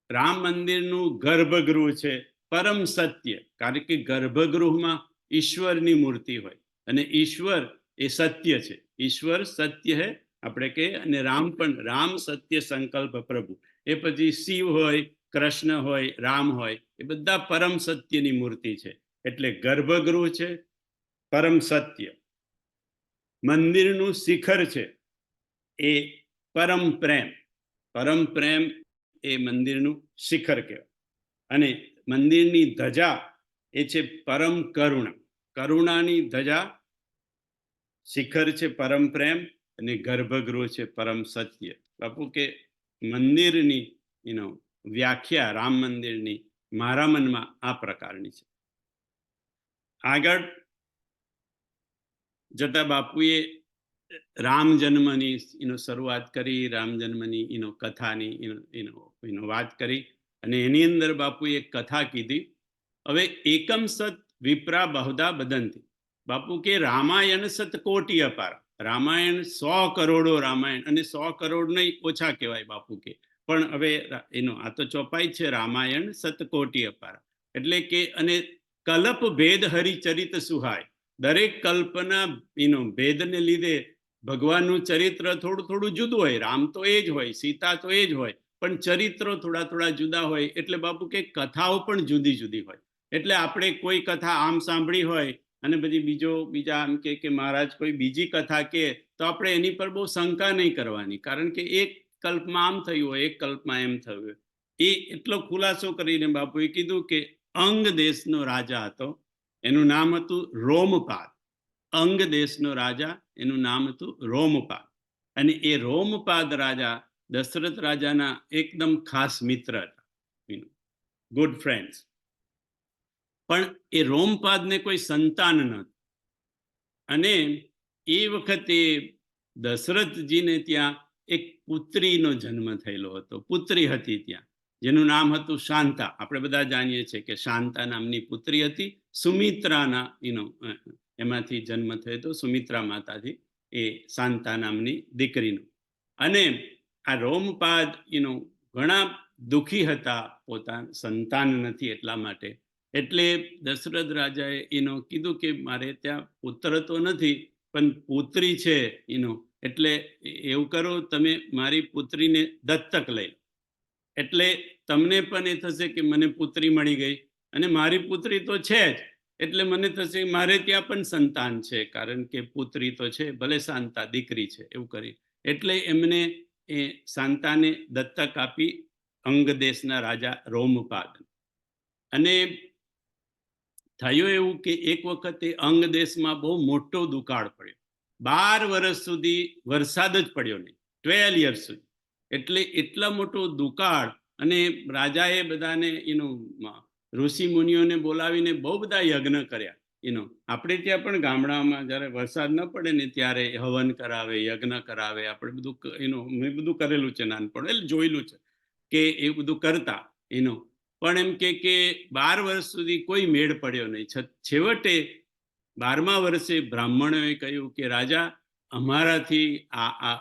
રામ મંદિરનું ગર્ભગૃહ છે પરમ સત્ય. કારણ કે ગર્ભગૃહમાં ઈશ્વરની મૂર્તિ હોય અને ઈશ્વર એ સત્ય છે. ઈશ્વર સત્ય હે આપણે કહીએ, અને રામ પણ, રામ સત્ય સંકલ્પ પ્રભુ. એ પછી શિવ હોય, કૃષ્ણ હોય, રામ હોય, એ બધા પરમ સત્યની મૂર્તિ છે. એટલે ગર્ભગૃહ છે પરમ સત્ય. મંદિરનું શિખર છે એ પરમ પ્રેમ. પરમ પ્રેમ એ મંદિરનું શિખર કહેવાય. અને મંદિરની ધજા એ છે પરમ કરુણા. કરુણાની ધજા. શિખર છે પરમ પ્રેમ અને ગર્ભગૃહ છે પરમ સત્ય. બાપુ કે મંદિરની વ્યાખ્યા રામ મંદિરની મારા મનમાં આ પ્રકારની છે. આગળ જતા બાપુએ રામ જન્મની શરૂઆત કરી, રામ જન્મની કથાની વાત કરી, અને એની અંદર બાપુએ એક કથા કીધી. હવે એકમ સત વિપ્રા બહુધા બદંતી. બાપુ કે રામાયણ સતકોટી અપાર. રામાયણ 100 કરોડો રામાયણ, અને 100 કરોડ નહીં ઓછા કહેવાય બાપુ કે, પણ હવે આ તો ચોપાઈ છે, રામાયણ સતકોટી અપાર. એટલે કે અને કલ્પ ભેદ હરિચરિત સુહાય. દરેક કલ્પના ભેદને લીધે ભગવાનનું ચરિત્ર થોડું થોડું જુદું હોય. રામ તો એ જ હોય, સીતા તો એ જ હોય, પણ ચરિત્રો થોડા થોડા જુદા હોય. એટલે બાપુ કે કથાઓ પણ જુદી જુદી હોય. એટલે આપણે કોઈ કથા આમ સાંભળી હોય અને બધી બીજા આમ કે મહારાજ કોઈ બીજી કથા કે, તો આપણે એની પર બહુ શંકા નહીં કરવાની, કારણ કે એક કલ્પમાં આમ થયું હોય, એક કલ્પમાં એમ થયું હોય. એ એટલો ખુલાસો કરીને બાપુએ કીધું કે અંગ દેશનો રાજા હતો, એનું નામ હતું રોમપાદ. અંગ દેશનો રાજા, એનું નામ હતું રોમપાદ. અને એ રોમપાદ રાજા દશરથ રાજાના એકદમ ખાસ મિત્ર હતા, ગુડ ફ્રેન્ડ્સ. પણ એ રોમપાદને કોઈ સંતાન નહોતું. અને એ વખતે દશરથજીને ત્યાં એક પુત્રીનો જન્મ થયેલો હતો. પુત્રી હતી ત્યાં, જેનું નામ હતું શાંતા. આપણે બધા જાણીએ છીએ કે શાંતા નામની પુત્રી હતી. સુમિત્રાના એમાંથી જન્મ થયો હતો, સુમિત્રા માતાજી, એ શાંતા નામની દીકરીનો. અને આ રોમપાદ ઘણા દુઃખી હતા, પોતાના સંતાન નથી એટલા માટે. એટલે દશરથ રાજાએ કીધું કે મારે ત્યાં પુત્ર તો નથી, પણ પુત્રી છે. એટલે એવું કરો, તમે મારી પુત્રીને દત્તક લઈ. એટલે તમને પણ એ થશે કે મને પુત્રી મળી ગઈ, અને મારી પુત્રી તો છે જ, એટલે મને થશે મારે ત્યાં પણ સંતાન છે, કારણ કે પુત્રી તો છે, ભલે શાંતા દીકરી છે. એવું કરી એટલે એમને એ શાંતાને દત્તક આપી, અંગ દેશના રાજા રોમપાદ. અને થયું એવું કે એક વખતે અંગ દેશમાં બહુ મોટો દુકાળ પડ્યો. 12 વર્ષ સુધી વરસાદ જ પડ્યો નહીં, 12 years સુધી. એટલે એટલા મોટો દુકાળ. અને રાજાએ બધાને ઋષિ મુનિઓને બોલાવીને બહુ બધા યજ્ઞ કર્યા. આપણે ત્યાં પણ ગામડામાં જ્યારે વરસાદ ન પડે ને ત્યારે હવન કરાવે, યજ્ઞ કરાવે. આપણે બધું મેં બધું કરેલું છે નાનપણ, એટલે જોયેલું છે કે એ બધું કરતા. પણ એમ કે 12 વર્ષ સુધી કોઈ મેળ પડ્યો નહીં. છેવટે 12મા વર્ષે બ્રાહ્મણોએ કહ્યું કે રાજા, અમારાથી આ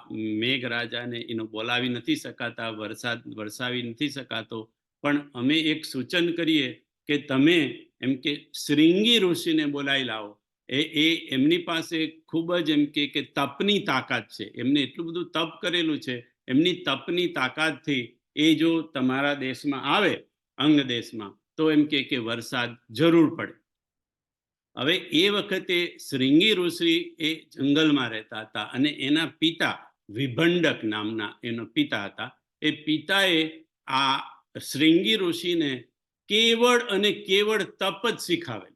મેઘ રાજાને બોલાવી નથી શકાતા, વરસાદ વરસાવી નથી શકાતો, પણ અમે એક સૂચન કરીએ કે તમે એમ કે શ્રીંગી ઋષિને બોલાવી લાવો. એમની પાસે ખૂબ જ એમ કે તપની તાકાત છે. એમને એટલું બધું તપ કરેલું છે. એમની તપની તાકાતથી એ જો તમારા દેશમાં આવે, અંગ દેશમાં, તો એમ કે વરસાદ જરૂર પડે. હવે એ વખતે શ્રીંગી ઋષિ એ જંગલમાં રહેતા હતા, અને એના પિતા વિભંડક નામના એના પિતા હતા. એ પિતાએ આ શ્રીંગી ઋષિને કેવળ અને કેવળ તપ જ શીખાવે.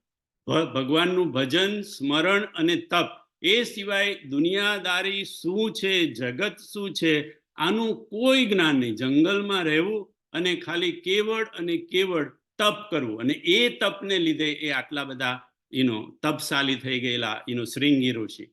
ભગવાનનું ભજન, સ્મરણ અને તપ. એ સિવાય દુનિયાદારી શું છે, જગત શું છે, આનું કોઈ જ્ઞાન નહીં. જંગલમાં રહેવું અને ખાલી કેવળ અને કેવળ તપ કરવું. અને એ તપને લીધે એ આટલા બધા તપશાલી થઈ ગયેલા શ્રીંગી ઋષિ.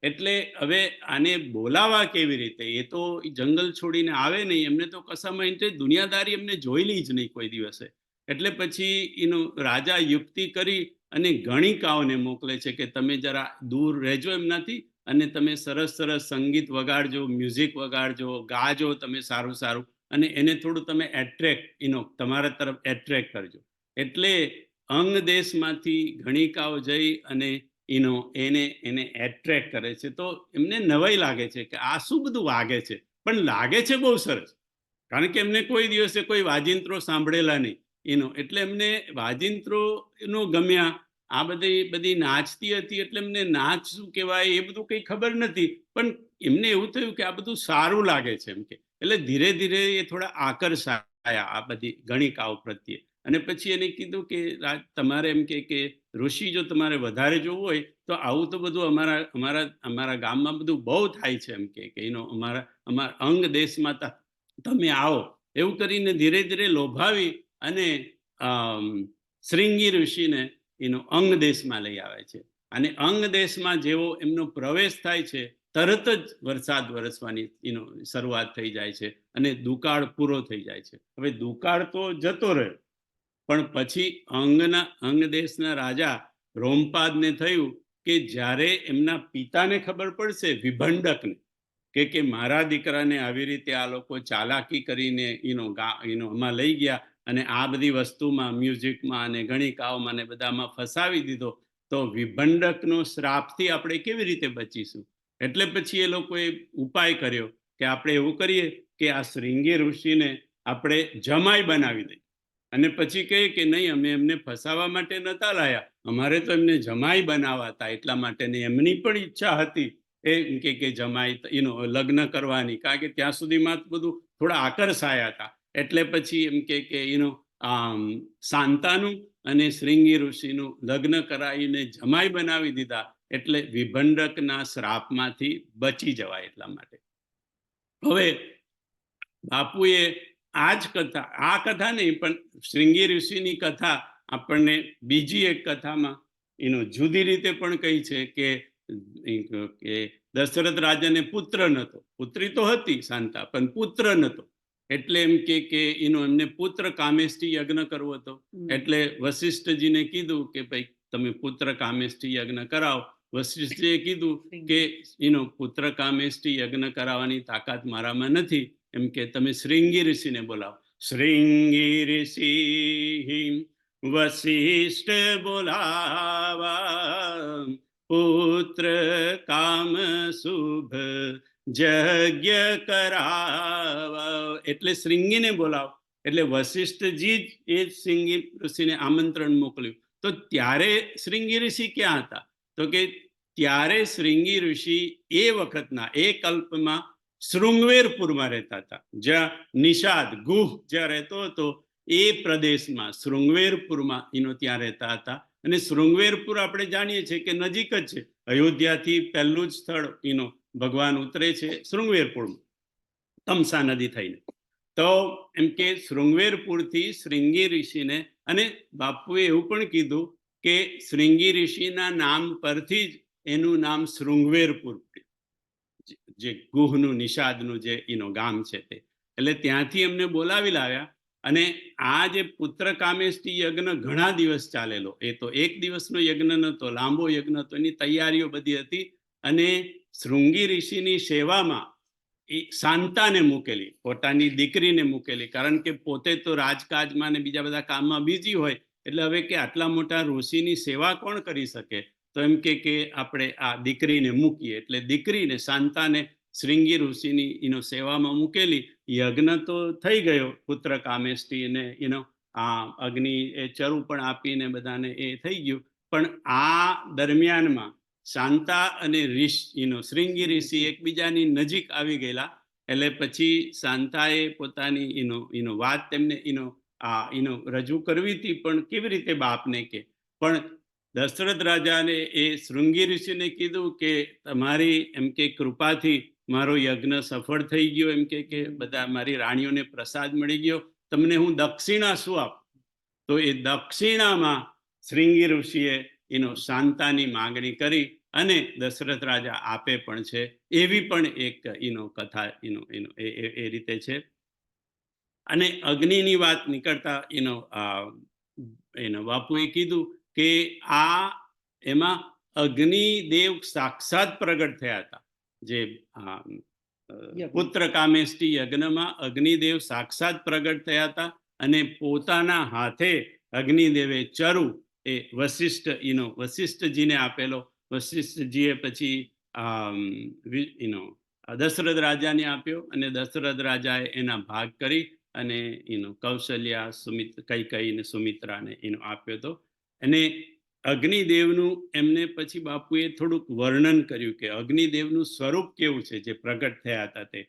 એટલે હવે આને બોલાવા કેવી રીતે? એ તો જંગલ છોડીને આવે નહીં, એમને તો કશામાં દુનિયાદારી એમને જોયેલી જ નહીં કોઈ દિવસે. એટલે પછી રાજા યુક્તિ કરી અને ગણિકાઓને મોકલે છે કે તમે જરા દૂર રહેજો એમનાથી, અને તમે સરસ સરસ સંગીત વગાડજો, મ્યુઝિક વગાડજો, ગાજો તમે સારું સારું, અને એને થોડું તમે એટ્રેક્ટ તમારા તરફ એટ્રેક્ટ કરજો. એટલે અંગ દેશમાંથી ગણિકાઓ જઈ અને એને એટ્રેક્ટ કરે છે. તો એમને નવાઈ લાગે છે કે આ શું બધું વાગે છે, પણ લાગે છે બહુ સરસ, કારણ કે એમને કોઈ દિવસે કોઈ વાજિંત્રો સાંભળેલા નહીં. એટલે એમને વાજિંત્રો ગમ્યા. આ બધી નાચતી હતી, એટલે એમને નાચ શું કહેવાય એ બધું કંઈ ખબર નથી, પણ એમને એવું થયું કે આ બધું સારું લાગે છે એમ કે. એટલે ધીરે ધીરે એ થોડા આકર્ષાયા આ બધી ગણિકાઓ પ્રત્યે. અને પછી એને કીધું કે તમારે એમ કે ઋષિ જો તમારે વધારે જોવું હોય તો આવું તો બધું અમારા ગામમાં બધું બહુ થાય છે એમ કે અમારા અંગ દેશમાં તમે આવો. એવું કરીને ધીરે ધીરે લોભાવી અને શ્રીંગી ઋષિને અંગ દેશમાં લઈ આવે છે. અને અંગ દેશમાં જેવો એમનો પ્રવેશ થાય છે તરત જ વરસાદ વરસવાની શરૂઆત થઈ જાય છે અને દુકાળ પૂરો થઈ જાય છે. હવે દુકાળ તો જતો રહ્યો, પણ પછી અંગ દેશના રાજા રોમપાદને થયું કે જ્યારે એમના પિતાને ખબર પડશે, વિભંડકને, કે મારા દીકરાને આવી રીતે આ લોકો ચાલાકી કરીને આમાં લઈ ગયા અને આ બધી વસ્તુમાં, મ્યુઝિકમાં અને ગણિકાઓમાં ને બધામાં ફસાવી દીધો, તો વિભંડકનો શ્રાપથી આપણે કેવી રીતે બચીશું? એટલે પછી એ લોકોએ ઉપાય કર્યો કે આપણે એવું કરીએ કે આ શ્રીંગી ઋષિને આપણે જમાઈ બનાવી દઈએ. અને પછી કહે કે નહીં, અમે એમને ફસાવા માટે નતા લાયા, અમારે તો એમને જમાઈ બનાવવા હતા, એટલા માટે એમની પણ ઈચ્છા હતી એ કે જમાઈ લગ્ન કરવાની, કારણ કે ત્યાં સુધીમાં બધું થોડા આકર્ષાયા હતા. એટલે પછી એમ કે શાંતાનું અને શ્રીંગી ઋષિનું લગ્ન કરાવીને જમાઈ બનાવી દીધા, એટલે વિભંડકના શ્રાપમાંથી બચી જવાય એટલા માટે. હવે બાપુએ આ જ કથા, આ કથા નહીં પણ શ્રીંગી ઋષિની કથા આપણને બીજી એક કથામાં જુદી રીતે પણ કહી છે કે દશરથ રાજાને પુત્ર નહોતો, પુત્રી તો હતી શાંતા, પણ પુત્ર નહોતો. એટલે એમ કે એમને પુત્ર કામેષ્ટી યજ્ઞ કરવો હતો. એટલે વશિષ્ઠજીને કીધું કે ભાઈ તમે પુત્ર કામેષ્ટી યજ્ઞ કરાવો. વશિષ્ઠજીએ કીધું કે પુત્ર કામેષ્ટી યજ્ઞ કરાવવાની તાકાત મારામાં નથી, એમ કે તમે શ્રીંગી ઋષિને બોલાવો. શ્રીંગી ઋષિ વશિષ્ઠ બોલાવા, પુત્ર કામ શુભ યજ્ઞ કરાવા. એટલે શ્રીંગીને બોલાવો. એટલે વશિષ્ઠજી જ એ શ્રીંગી ઋષિને આમંત્રણ મોકલ્યું. તો ત્યારે શ્રીંગી ઋષિ ક્યાં હતા? તો કે ત્યારે શ્રીંગી ઋષિ એ વખતના, એ કલ્પમાં શૃંગવેરપુરમાં રહેતા હતા, જ્યાં નિષાદ ગુહ જ્યાં રહેતો હતો એ પ્રદેશમાં શૃંગવેરપુરમાં ત્યાં રહેતા હતા. અને શૃંગવેરપુર આપણે જાણીએ છીએ કે નજીક જ છે, અયોધ્યાથી પહેલું જ સ્થળ ભગવાન ઉતરે છે શૃંગવેરપુરમાં, તમસા નદી થઈને. તો એમ કે શૃંગવેરપુરથી શ્રીંગી ઋષિને, અને બાપુએ એવું પણ કીધું કે શ્રીંગી ઋષિના નામ પરથી જ એનું નામ શૃંગવેરપુર, જે ગુહનું નિષાદનું જે ગામ છે તે. એટલે ત્યાંથી એમને બોલાવી લાવ્યા. અને આ જે પુત્ર કામેષ્ટી યજ્ઞ ઘણા દિવસ ચાલેલો, એ તો એક દિવસનો યજ્ઞ નહોતો, લાંબો યજ્ઞ હતો, એની તૈયારીઓ બધી હતી. અને શૃંગી ઋષિની સેવામાં એ શાંતાને મૂકેલી, પોતાની દીકરીને મૂકેલી, કારણ કે પોતે તો રાજકાજમાં ને બીજા બધા કામમાં બીજી હોય. એટલે હવે કે આટલા મોટા ઋષિની સેવા કોણ કરી શકે? તો એમ કે આપણે આ દીકરીને મૂકીએ. એટલે દીકરીને, શાંતાને શ્રીંગી ઋષિની સેવામાં મૂકેલી. યજ્ઞ તો થઈ ગયો પુત્ર કામેષ્ટી, અને આ અગ્નિ એ ચરુ પણ આપીને બધાને એ થઈ ગયું. પણ આ દરમિયાનમાં શાંતા અને શ્રીંગી ઋષિ એકબીજાની નજીક આવી ગયેલા. એટલે પછી શાંતાએ પોતાની વાત તેમને રજૂ કરવી હતી, પણ કેવી રીતે બાપને કે. પણ દશરથ રાજાને એ શૃંગી ઋષિને કીધું કે તમારી એમ કે કૃપાથી મારો યજ્ઞ સફળ થઈ ગયો, એમ કે બધા મારી રાણીઓને પ્રસાદ મળી ગયો, તમને હું દક્ષિણા શું આપું? તો એ દક્ષિણામાં શ્રીંગી ઋષિએ શાંતાની માંગણી કરી, અને દશરથ રાજા આપે પણ છે. એવી પણ એક કથા એ રીતે છે. અને અગ્નિની વાત નીકળતા બાપુએ કીધું કે એમાં અગ્નિદેવ સાક્ષાત પ્રગટ થયા હતા. જે પુત્ર કામેષ્ટી યજ્ઞમાં અગ્નિદેવ સાક્ષાત પ્રગટ થયા હતા, અને પોતાના હાથે અગ્નિદેવે ચરુ એ વશિષ્ઠજીને આપેલો. વશિષ્ઠજીએ પછી દશરથ રાજાને આપ્યો, અને દશરથ રાજાએ એના ભાગ કરી અને કૌશલ્યા, કૈકેયી ને સુમિત્રાને આપ્યો હતો. અને અગ્નિદેવનું એમને પછી બાપુએ થોડુંક વર્ણન કર્યું કે અગ્નિદેવનું સ્વરૂપ કેવું છે જે પ્રગટ થયા હતા તે.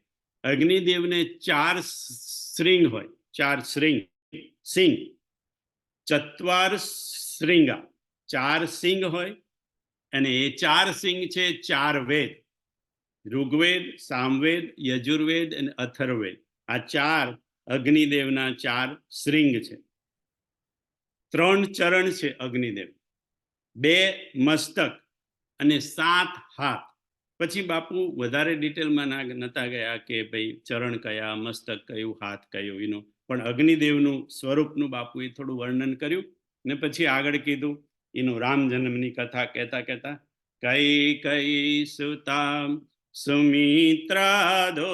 અગ્નિદેવને 4 શ્રીંગ હોય, 4 સિંગ, ચત્વાર શ્રીંગા, 4 સિંગ હોય. અને એ 4 સિંગ છે 4 વેદ, ઋગ્વેદ, સામવેદ, યજુર્વેદ અને અથર્વવેદ. આ 4 અગ્નિદેવના 4 શ્રીંગ છે. 3 ચરણ છે અગ્નિદેવ, 2 મસ્તક અને 7 હાથ. પછી બાપુ વધારે ડિટેલમાં નતા ગયા કે ભાઈ ચરણ કયા, મસ્તક કયું, હાથ કયું એનું, પણ અગ્નિદેવનું સ્વરૂપનું બાપુએ થોડું વર્ણન કર્યું. ને પછી આગળ કીધું એનું રામ જન્મની કથા કહેતા કહેતા, કઈ કઈ સુતા સુમિત્રાદો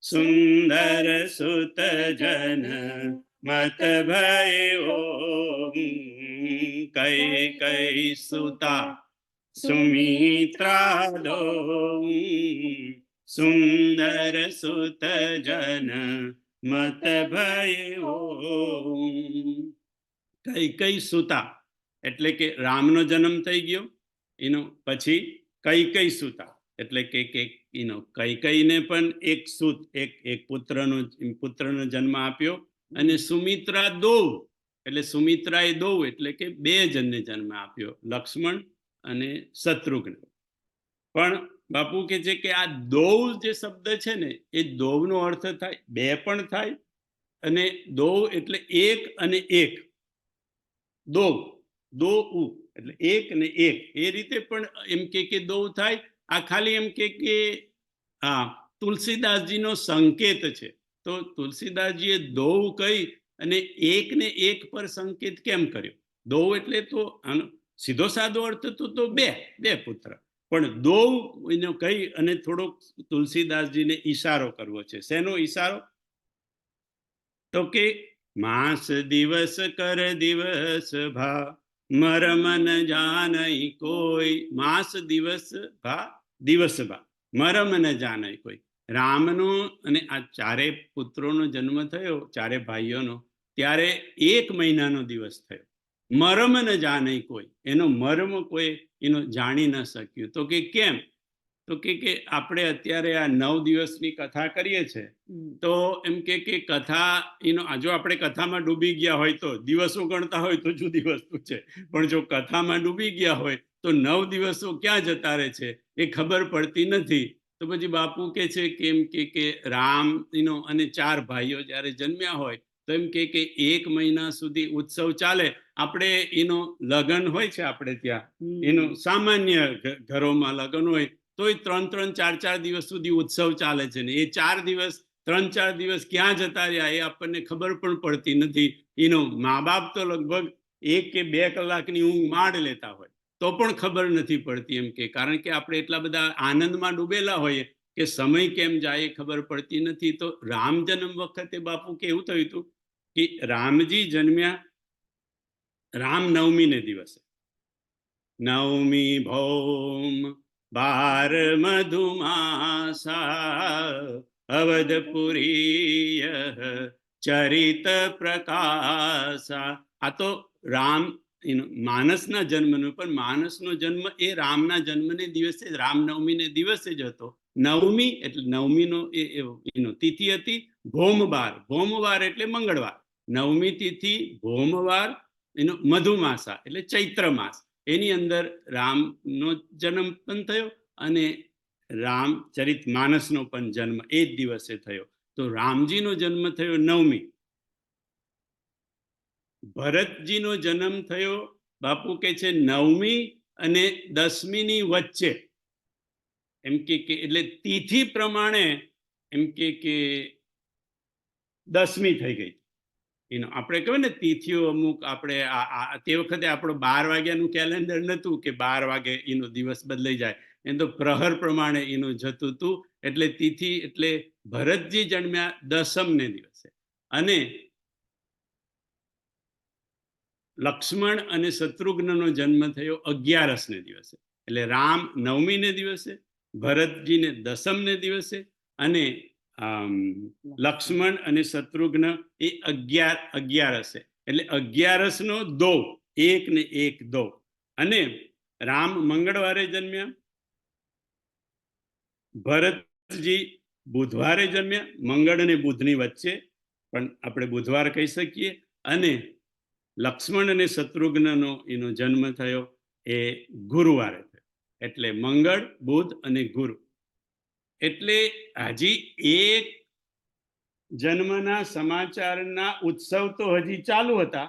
સુંદર સુત જન મત ભયો, કઈ કઈ સુતા સુમિત્રાદો સુંદર સુત જન મત ભયો. કઈ કઈ સુતા એટલે કે રામનો જન્મ થઈ ગયો, એનો પછી કઈ કઈ સુતા એટલે કે એનો કઈ કઈને પણ એક સુત, એક પુત્રનો જન્મ આપ્યો. અને સુમિત્રા દો એટલે સુમિત્રાએ દો એટલે કે 2 જણને જન્મ આપ્યો, લક્ષ્મણ અને શત્રુઘ્ન. પણ બાપુ કે છે કે આ દોવ જે શબ્દ છે ને, એ દોવનો અર્થ થાય 2 પણ થાય, અને દોવ એટલે એક અને એક, દો દો ઉ એટલે એક ને એક, એ રીતે પણ એમ કે દો થાય. આ ખાલી એમ કે આ તુલસીદાસજીનો સંકેત છે. તો તુલસીદાસજીએ દો કહી અને એક ને એક પર સંકેત કેમ કર્યો? દો એટલે તો સીધો સાદો અર્થ તો 2 પુત્ર, પણ દો એનો કહી અને થોડોક તુલસીદાસજીને ઈશારો કરવો છે. શેનો ઈશારો? તો કે માસ દિવસ કર દિવસ ભા મરમ ન જાનઈ કોઈ, માસ દિવસ ભા દિવસ ભા મરમ ન જાનઈ કોઈ. રામનો અને આ 4 પુત્રોનો જન્મ થયો, 4 ભાઈઓનો, ત્યારે 1 મહિનાનો દિવસ થયો. મરમ ન જાનઈ કોઈ, એનો મર્મ કોઈ એનો જાણી ન શક્યું. તો કે કેમ? તો કે આપણે અત્યારે આ 9 દિવસની કથા કરીએ છીએ, તો એમ કે કથા એનો જો આપણે કથામાં ડૂબી ગયા હોય તો દિવસો ગણતા હોય તો જુદી વસ્તુ છે, પણ જો કથામાં ડૂબી ગયા હોય તો 9 દિવસો ક્યાં જતા રહે છે એ ખબર પડતી નથી. તો પછી બાપુ કે છે કેમ કે રામ એનો અને 4 ભાઈઓ જ્યારે જન્મ્યા હોય તો એમ કે 1 મહિના સુધી ઉત્સવ ચાલે. આપણે એનો લગ્ન હોય છે, આપણે ત્યાં એનું સામાન્ય ઘરોમાં લગ્ન હોય તોય 3-3, 4-4 દિવસ સુધી ઉત્સવ ચાલે છે, ને એ 4 દિવસ 3-4 દિવસ ક્યાં જતા રહ્યા એ આપણને ખબર પણ પડતી નથી. એનો મા બાપ તો લગભગ 1 કે 2 કલાકની ઊંઘ માંડ લેતા હોય તો પણ ખબર નથી પડતી. એમ કે કારણ કે આપણે એટલા બધા આનંદમાં ડૂબેલા હોઈએ કે સમય કેમ જાય ખબર પડતી નથી. તો રામ જન્મ વખતે બાપુ કેવું થયું હતું કે રામજી જન્મ્યા રામનવમી ને દિવસે, નવમી ભૌમ 12 મધુમાસા અવધપુરી ચરિત પ્રકાશા. આ તો રામ માનસના જન્મનો, પણ માનસનો જન્મ એ રામના જન્મને દિવસે, રામનવમીને દિવસે જ હતો. નવમી એટલે નવમીનો એનો તિથિ હતી ભૌમવાર. ભૌમવાર એટલે મંગળવાર. નવમી તિથિ ભૌમવાર, એનો મધુમાસા એટલે ચૈત્ર માસ, એની અંદર રામનો જન્મ પણ થયો અને રામચરિત માનસનો પણ જન્મ એ જ દિવસે થયો. તો રામજીનો જન્મ થયો નવમી. ભરતજીનો જન્મ થયો બાપુ કે છે 9મી અને 10મીની વચ્ચે. એમ કે એટલે તિથિ પ્રમાણે એમ કે 10મી થઈ ગઈ. એનો આપણે કહેવાય ને તિથિઓ અમુક, આપણે તે વખતે આપણો 12 વાગ્યાનું કેલેન્ડર નહોતું કે 12 વાગે એનો દિવસ બદલાઈ જાય. એ તો પ્રહર પ્રમાણે એનું જતું હતું. એટલે તિથિ એટલે ભરતજી જન્મ્યા 10મને દિવસે અને લક્ષ્મણ અને શત્રુઘ્નનો જન્મ થયો 11ને દિવસે. એટલે રામ 9મીને દિવસે, ભરતજીને 10મને દિવસે અને લક્ષ્મણ અને શત્રુઘ્ન એ 11 એટલે 11નો દો, 1 ને 1 દો. અને રામ મંગળવારે જન્મ્યા, ભરતજી બુધવારે જન્મ્યા, મંગળ અને બુધની વચ્ચે પણ આપણે બુધવાર કહી શકીએ. અને લક્ષ્મણ અને શત્રુઘ્નનો એનો જન્મ થયો એ ગુરુવારે થયો. એટલે મંગળ, બુધ અને ગુરુ. એટલે હજી એક જન્મના સમાચારના ઉત્સવ તો હજી ચાલુ હતા,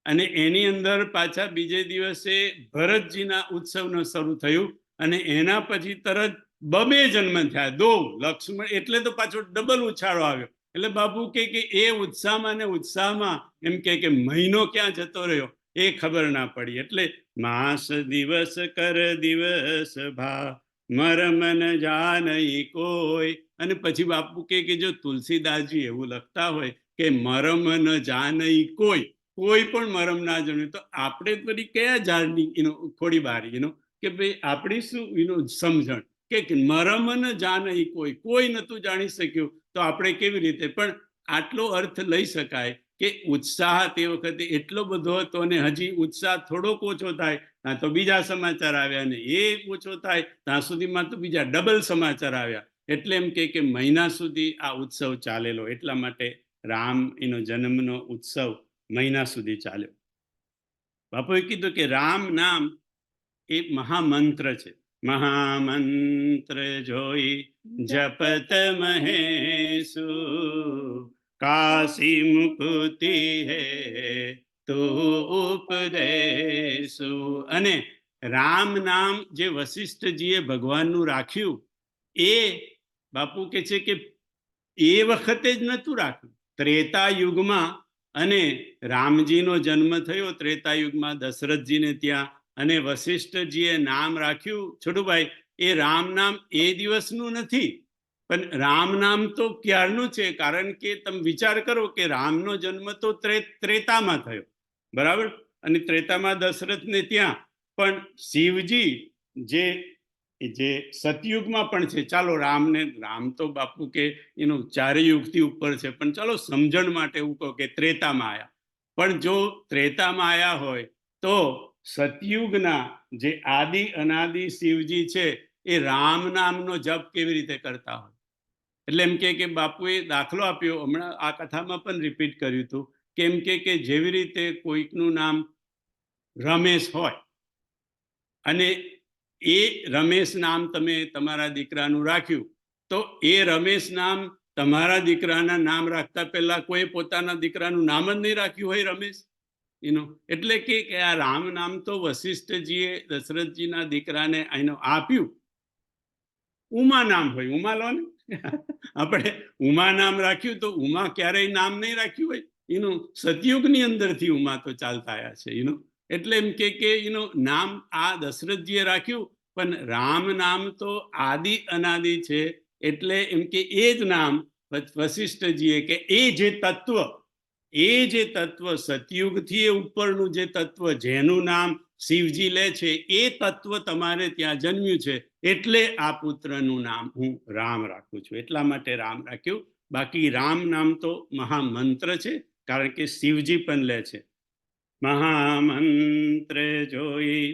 અને એની અંદર પાછા બીજે દિવસે ભરતજીના ઉત્સવનો શરૂ થયું અને એના પછી તરત બબે જન્મ થયા, દો લક્ષ્મણ, એટલે તો પાછો ડબલ ઉછાળો આવ્યો. એટલે બાપુ કે એ ઉત્સાહમાં ને ઉત્સાહમાં એમ કે મહિનો ક્યાં જતો રહ્યો એ ખબર ના પડી. એટલે માસ દિવસ કર દિવસ ભા મરમ ન જાનઈ કોઈ. અને પછી બાપુ કે જો તુલસીદાસજી એવું લખતા હોય કે મરમ ન જાનઈ કોઈ, કોઈ પણ મરમ ના જાણ્યું, તો આપણે બધી કયા ઝાડની થોડી વાર કે ભાઈ આપણી શું સમજણ કે મરમ ન જાનઈ કોઈ, કોઈ નતું જાણી શક્યું, તો આપણે કેવી રીતે. પણ આટલો અર્થ લઈ શકાય કે ઉત્સાહ તે વખતે એટલો બધો હતો અને હજી ઉત્સાહ થોડોક ઓછો થાય ત્યાં તો બીજા સમાચાર આવ્યા, ને એ ઓછો થાય ત્યાં સુધીમાં તો બીજા ડબલ સમાચાર આવ્યા. એટલે એમ કે મહિના સુધી આ ઉત્સવ ચાલેલો. એટલા માટે રામ એનો જન્મનો ઉત્સવ મહિના સુધી ચાલ્યો. બાપુએ કીધું કે રામ નામ એ મહામંત્ર છે. મહામંત્ર જોઈ જપત મહેશુ, કાશી મુકુતિ હે તો ઉપદેશુ. અને રામ નામ જે વશિષ્ઠજીએ ભગવાનનું રાખ્યું, એ બાપુ કે છે કે એ વખતે જ નહોતું રાખ્યું, ત્રેતા યુગમાં. અને રામજીનો જન્મ થયો ત્રેતા યુગમાં દશરથજીને ત્યાં, અને વશિષ્ઠજીએ નામ રાખ્યું છોટુભાઈ, એ રામ નામ એ દિવસનું નથી, પણ રામ નામ તો ક્યારનું છે. કારણ કે તમે વિચાર કરો કે રામનો જન્મ તો ત્રેતામાં થયો, બરાબર, અને ત્રેતામાં દશરથને ત્યાં. પણ શિવજી જે સતયુગમાં પણ છે. ચાલો રામ તો બાપુ કે ચારે યુગથી ઉપર છે, પણ ચાલો સમજણ માટે એવું કહો કે ત્રેતામાં આવ્યા. પણ જો ત્રેતામાં આવ્યા હોય તો સતયુગના જે આદિ અનાદિ શિવજી છે એ રામ નામનો જપ કેવી રીતે કરતા હોય. એટલે એમ કે બાપુએ દાખલો આપ્યો, હમણાં આ કથામાં પણ રિપીટ કર્યું હતું, કે એમ કે જેવી રીતે કોઈકનું નામ રમેશ હોય અને એ રમેશ નામ તમે તમારા દીકરાનું રાખ્યું, તો એ રમેશ નામ તમારા દીકરાના નામ રાખતા પહેલા કોઈ પોતાના દીકરાનું નામ જ નહીં રાખ્યું હોય રમેશ. એટલે કે આ રામ નામ તો વશિષ્ઠજીએ દશરથજીના દીકરાને આપ્યું. ઉમા નામ હોય, ઉમા લો ને આપણે ઉમા નામ રાખ્યું, તો ઉમા ક્યારેય નામ નહીં રાખ્યું હોય. સતયુગની અંદરથી ઉમા તો ચાલતા આવ્યા છે. એટલે એમ કે નામ આ દશરથજીએ રાખ્યું, પણ રામ નામ તો આદિ અનાદિ છે. એટલે એમ કે એ જ નામ વશિષ્ઠજીએ કે એ જે તત્વ સતયુગથી ઉપરનું જે તત્વ જેનું નામ શિવજી લે છે, એ તત્વ તમારે ત્યાં જન્મ્યું છે. એટલે આ પુત્રનું નામ હું રામ રાખું છું. એટલા માટે રામ રાખ્યું. બાકી રામ નામ તો મહામંત્ર છે, કારણ કે શિવજી પણ લે છે. મહામંત્ર જોઈ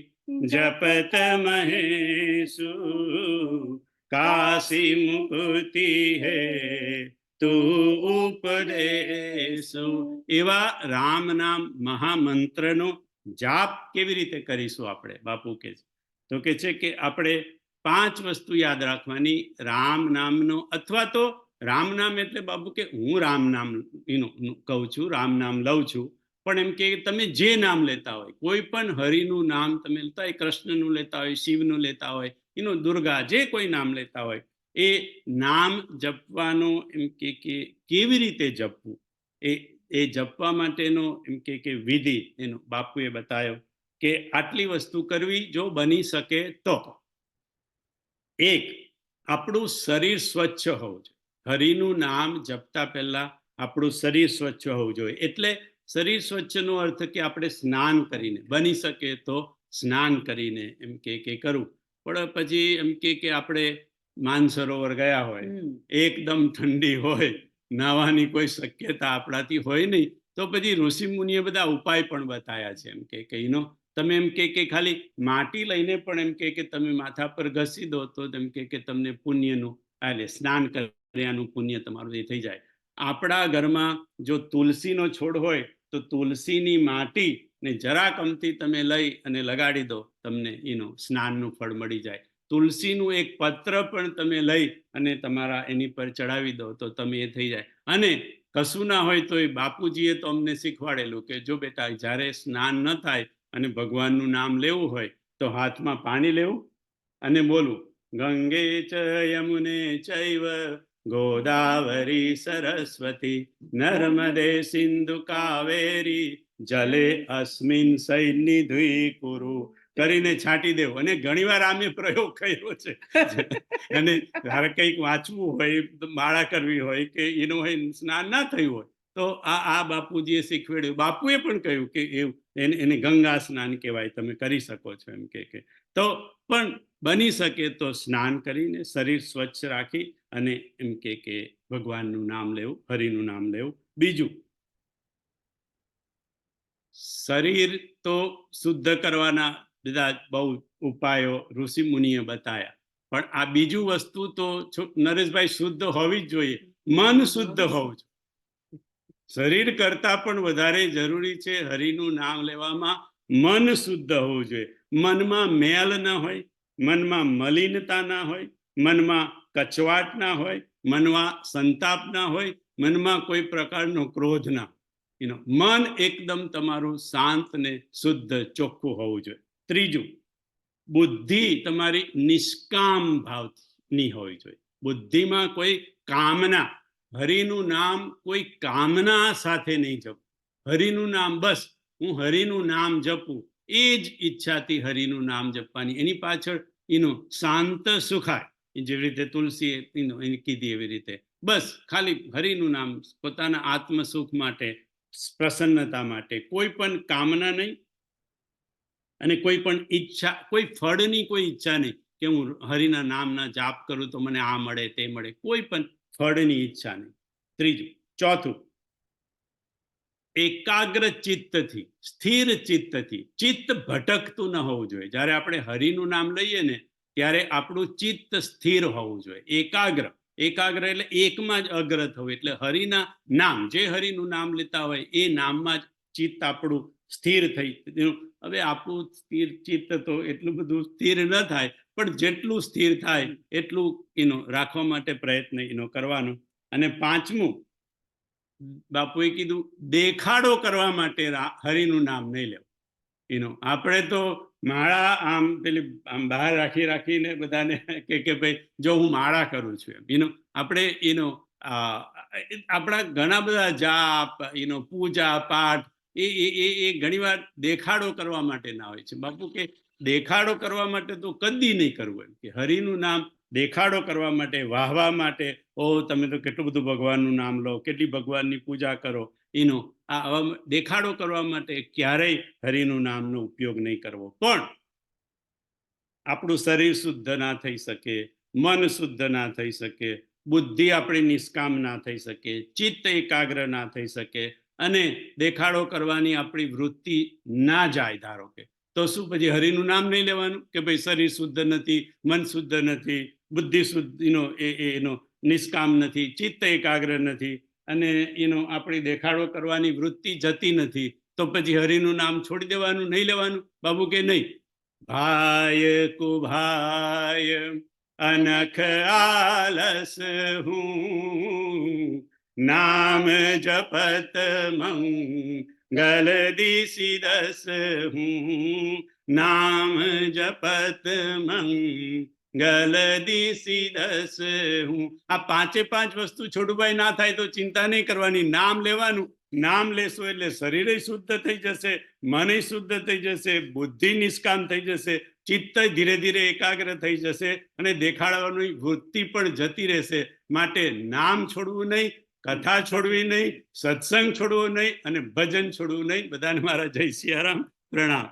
જપત મહેશુ, કાશી મુકુતિ હે તું ઉપદેશુ. એવા રામ નામ મહામંત્રનો જાપ કેવી રીતે કરીશું આપણે. બાપુ કે છે તો કે છે કે આપણે 5 વસ્તુ યાદ રાખવાની રામ નામનો. અથવા તો રામ નામ એટલે બાપુ કે હું રામ નામ કહું છું, રામ નામ લઉં છું, પણ એમ કે તમે જે નામ લેતા હોય, કોઈ પણ હરિનું નામ તમે લેતા હોય, કૃષ્ણનું લેતા હોય, શિવનું લેતા હોય, દુર્ગા, જે કોઈ નામ લેતા હોય, એ નામ જપવાનો એમ કે કેવી રીતે જપવું, એ જપવા માટેનો એમ કે વિધિ એનો બાપુએ બતાવ્યો કે આટલી વસ્તુ કરવી જો બની શકે તો. એક, આપણું શરીર સ્વચ્છ હોવું જોઈએ. હરિનું નામ જપતા પહેલા આપણું શરીર સ્વચ્છ હોવું જોઈએ. એટલે શરીર સ્વચ્છનો અર્થ કે આપણે સ્નાન કરીને, બની શકે તો સ્નાન કરીને એમ કે કરવું. પણ પછી એમ કે આપણે માનસરોવર ગયા હોય, એકદમ ઠંડી હોય, નાહવાની કોઈ શક્યતા આપણાથી હોય નહીં, તો પછી ઋષિ મુનિએ બધા ઉપાય પણ બતાવ્યા છે. એમ કે તમે એમ કે ખાલી માટી લઈને પણ એમ કે તમે માથા પર ઘસી દો તો એમ કે તમને પુણ્યનું, એટલે સ્નાન કર્યાનું પુણ્ય તમારું એ થઈ જાય. આપણા ઘરમાં જો તુલસીનો છોડ હોય તો તુલસીની માટી ને જરા કમથી તમે લઈ અને લગાડી દો, તમને સ્નાનનું ફળ મળી જાય. તુલસીનું એક પત્ર પણ તમે લઈ અને તમારા એની પર ચડાવી દો તો તમે એ થઈ જાય. અને કશું ના હોય તો એ બાપુજીએ તો અમને શીખવાડેલું કે જો બેટા જ્યારે સ્નાન ન થાય અને ભગવાનનું નામ લેવું હોય તો હાથમાં પાણી લેવું અને બોલવું, ગંગે ચ યમુને ચૈવ ગોદાવરી સરસ્વતી નર્મદે સિંધુ કાવેરી જલે અસ્મિન સૈનિધિ કુરુ કરીને છાંટી દેવું. અને ઘણીવાર આ મેં પ્રયોગ કર્યો છે. અને ધારે કંઈક વાંચવું હોય, માળા કરવી હોય કે એનું હોય, સ્નાન ના થયું હોય તો આ બાપુજીએ શીખવાડ્યું. બાપુએ પણ કહ્યું કે એને ગંગા સ્નાન કહેવાય, તમે કરી શકો છો એમ કે તો પણ બની શકે તો સ્નાન કરીને શરીર સ્વચ્છ રાખી અને એમ કે ભગવાનનું નામ લેવું, હરિનું નામ લેવું. બીજું, શરીર તો શુદ્ધ કરવાના બધા બહુ ઉપાયો ઋષિ મુનિએ બતાયા, પણ આ બીજું વસ્તુ તો નરેશભાઈ શુદ્ધ હોવી જ જોઈએ, મન શુદ્ધ હોવું જોઈએ. શરીર કરતા પણ વધારે જરૂરી છે હરિનું નામ લેવામાં મન શુદ્ધ હોવું જોઈએ. મનમાં મેલ ન હોય, મનમાં મલિનતા ના હોય, મનમાં કચવાટ ના હોય, મનમાં સંતાપ ના હોય, મનમાં કોઈ પ્રકારનો ક્રોધ ના. મન એકદમ તમારું શાંત ને શુદ્ધ ચોખ્ખું હોવું જોઈએ. ત્રીજું, બુદ્ધિ તમારી નિષ્કામ ભાવની હોવી જોઈએ. બુદ્ધિમાં કોઈ કામના, હરિનું નામ કોઈ કામના સાથે નહીં જપવું. હરિનું નામ બસ હું હરિનું નામ જપું, એ જ ઈચ્છાથી હરિનું નામ જપવાની. એની પાછળ શાંત સુખાય, જેવી રીતે તુલસી કીધી એવી રીતે બસ ખાલી હરિનું નામ પોતાના આત્મસુખ માટે, પ્રસન્નતા માટે, કોઈ પણ કામના નહીં અને કોઈ પણ ઈચ્છા, કોઈ ફળની કોઈ ઈચ્છા નહીં કે હું હરિના નામના જાપ કરું તો મને આ મળે તે મળે, કોઈ પણ ફળની ઈચ્છા નહીં. ત્રીજું. ચોથું, એકાગ્ર ચિત્તથી, સ્થિર ચિત્તથી, ચિત્ત ભટકતું ન હોવું જોઈએ. જ્યારે આપણે હરિનું નામ લઈએ ને ત્યારે આપણું ચિત્ત સ્થિર હોવું જોઈએ, એકાગ્ર. એકાગ્ર એટલે એકમાં જ અગ્ર થવું, એટલે હરિના નામ, જે હરિનું નામ લેતા હોય એ નામમાં જ ચિત્ત આપણું સ્થિર થઈ. હવે આપણું સ્થિર ચિત્ત તો એટલું બધું સ્થિર ન થાય, પણ જેટલું સ્થિર થાય એટલું રાખવા માટે પ્રયત્ન કરવાનો. અને પાંચમું, બાપુએ કીધું દેખાડો કરવા માટે હરિનું નામ નહીં લેવું. આપણે તો માળા આમ પેલી આમ બહાર રાખીને બધાને કે ભાઈ જો હું માળા કરું છું આપણે આપણા ઘણા બધા જાપ, પૂજા પાઠ એ ઘણીવાર દેખાડો કરવા માટે ના હોય છે. બાપુ કે દેખાડો કરવા માટે તો કદી નહીં કરવું. એમ કે હરિનું નામ દેખાડો કરવા માટે, વાહવા માટે, તમે તો કેટલું બધું ભગવાનનું નામ લો, કેટલી ભગવાનની પૂજા કરો, આ દેખાડો કરવા માટે ક્યારેય હરિનું નામનો ઉપયોગ નહીં કરવો. પણ આપણું શરીર શુદ્ધ ના થઈ શકે, મન શુદ્ધ ના થઈ શકે, બુદ્ધિ આપણી નિષ્કામ ના થઈ શકે, ચિત્ત એકાગ્ર ના થઈ શકે અને દેખાડો કરવાની આપણી વૃત્તિ ના જાય ધારો કે, તો શું પછી હરિનું નામ નહીં લેવાનું? કે ભાઈ શરીર શુદ્ધ નથી, મન શુદ્ધ નથી, બુદ્ધિ શુદ્ધ નિષ્કામ નથી, ચિત્ત એકાગ્ર નથી અને આપણી દેખાડો કરવાની વૃત્તિ જતી નથી, તો પછી હરિનું નામ છોડી દેવાનું, નહીં લેવાનું? બાબુ કે નહીં. ભાય કુભાય અનખ આલસ હું, નામ જપત મંગલ દિશિદસ હું, નામ જપત મંગલ દિશિદસ હું. આ પાંચે પાંચ વસ્તુ છોડુભાઈ ના થાય તો ચિંતા નહીં કરવાની, નામ લેવાનું. નામ લેશો એટલે શરીર શુદ્ધ થઈ જશે, મન શુદ્ધ થઈ જશે, બુદ્ધિ નિષ્કામ થઈ જશે, ચિત્ત ધીરે ધીરે એકાગ્ર થઈ જશે અને દેખાડવાની વૃત્તિ પણ જતી રહેશે. માટે નામ છોડવું નહીં, કથા છોડવી નહીં, સત્સંગ છોડવો નહીં અને ભજન છોડવું નહીં. બધાને મારા જય સિયારામ, પ્રણામ.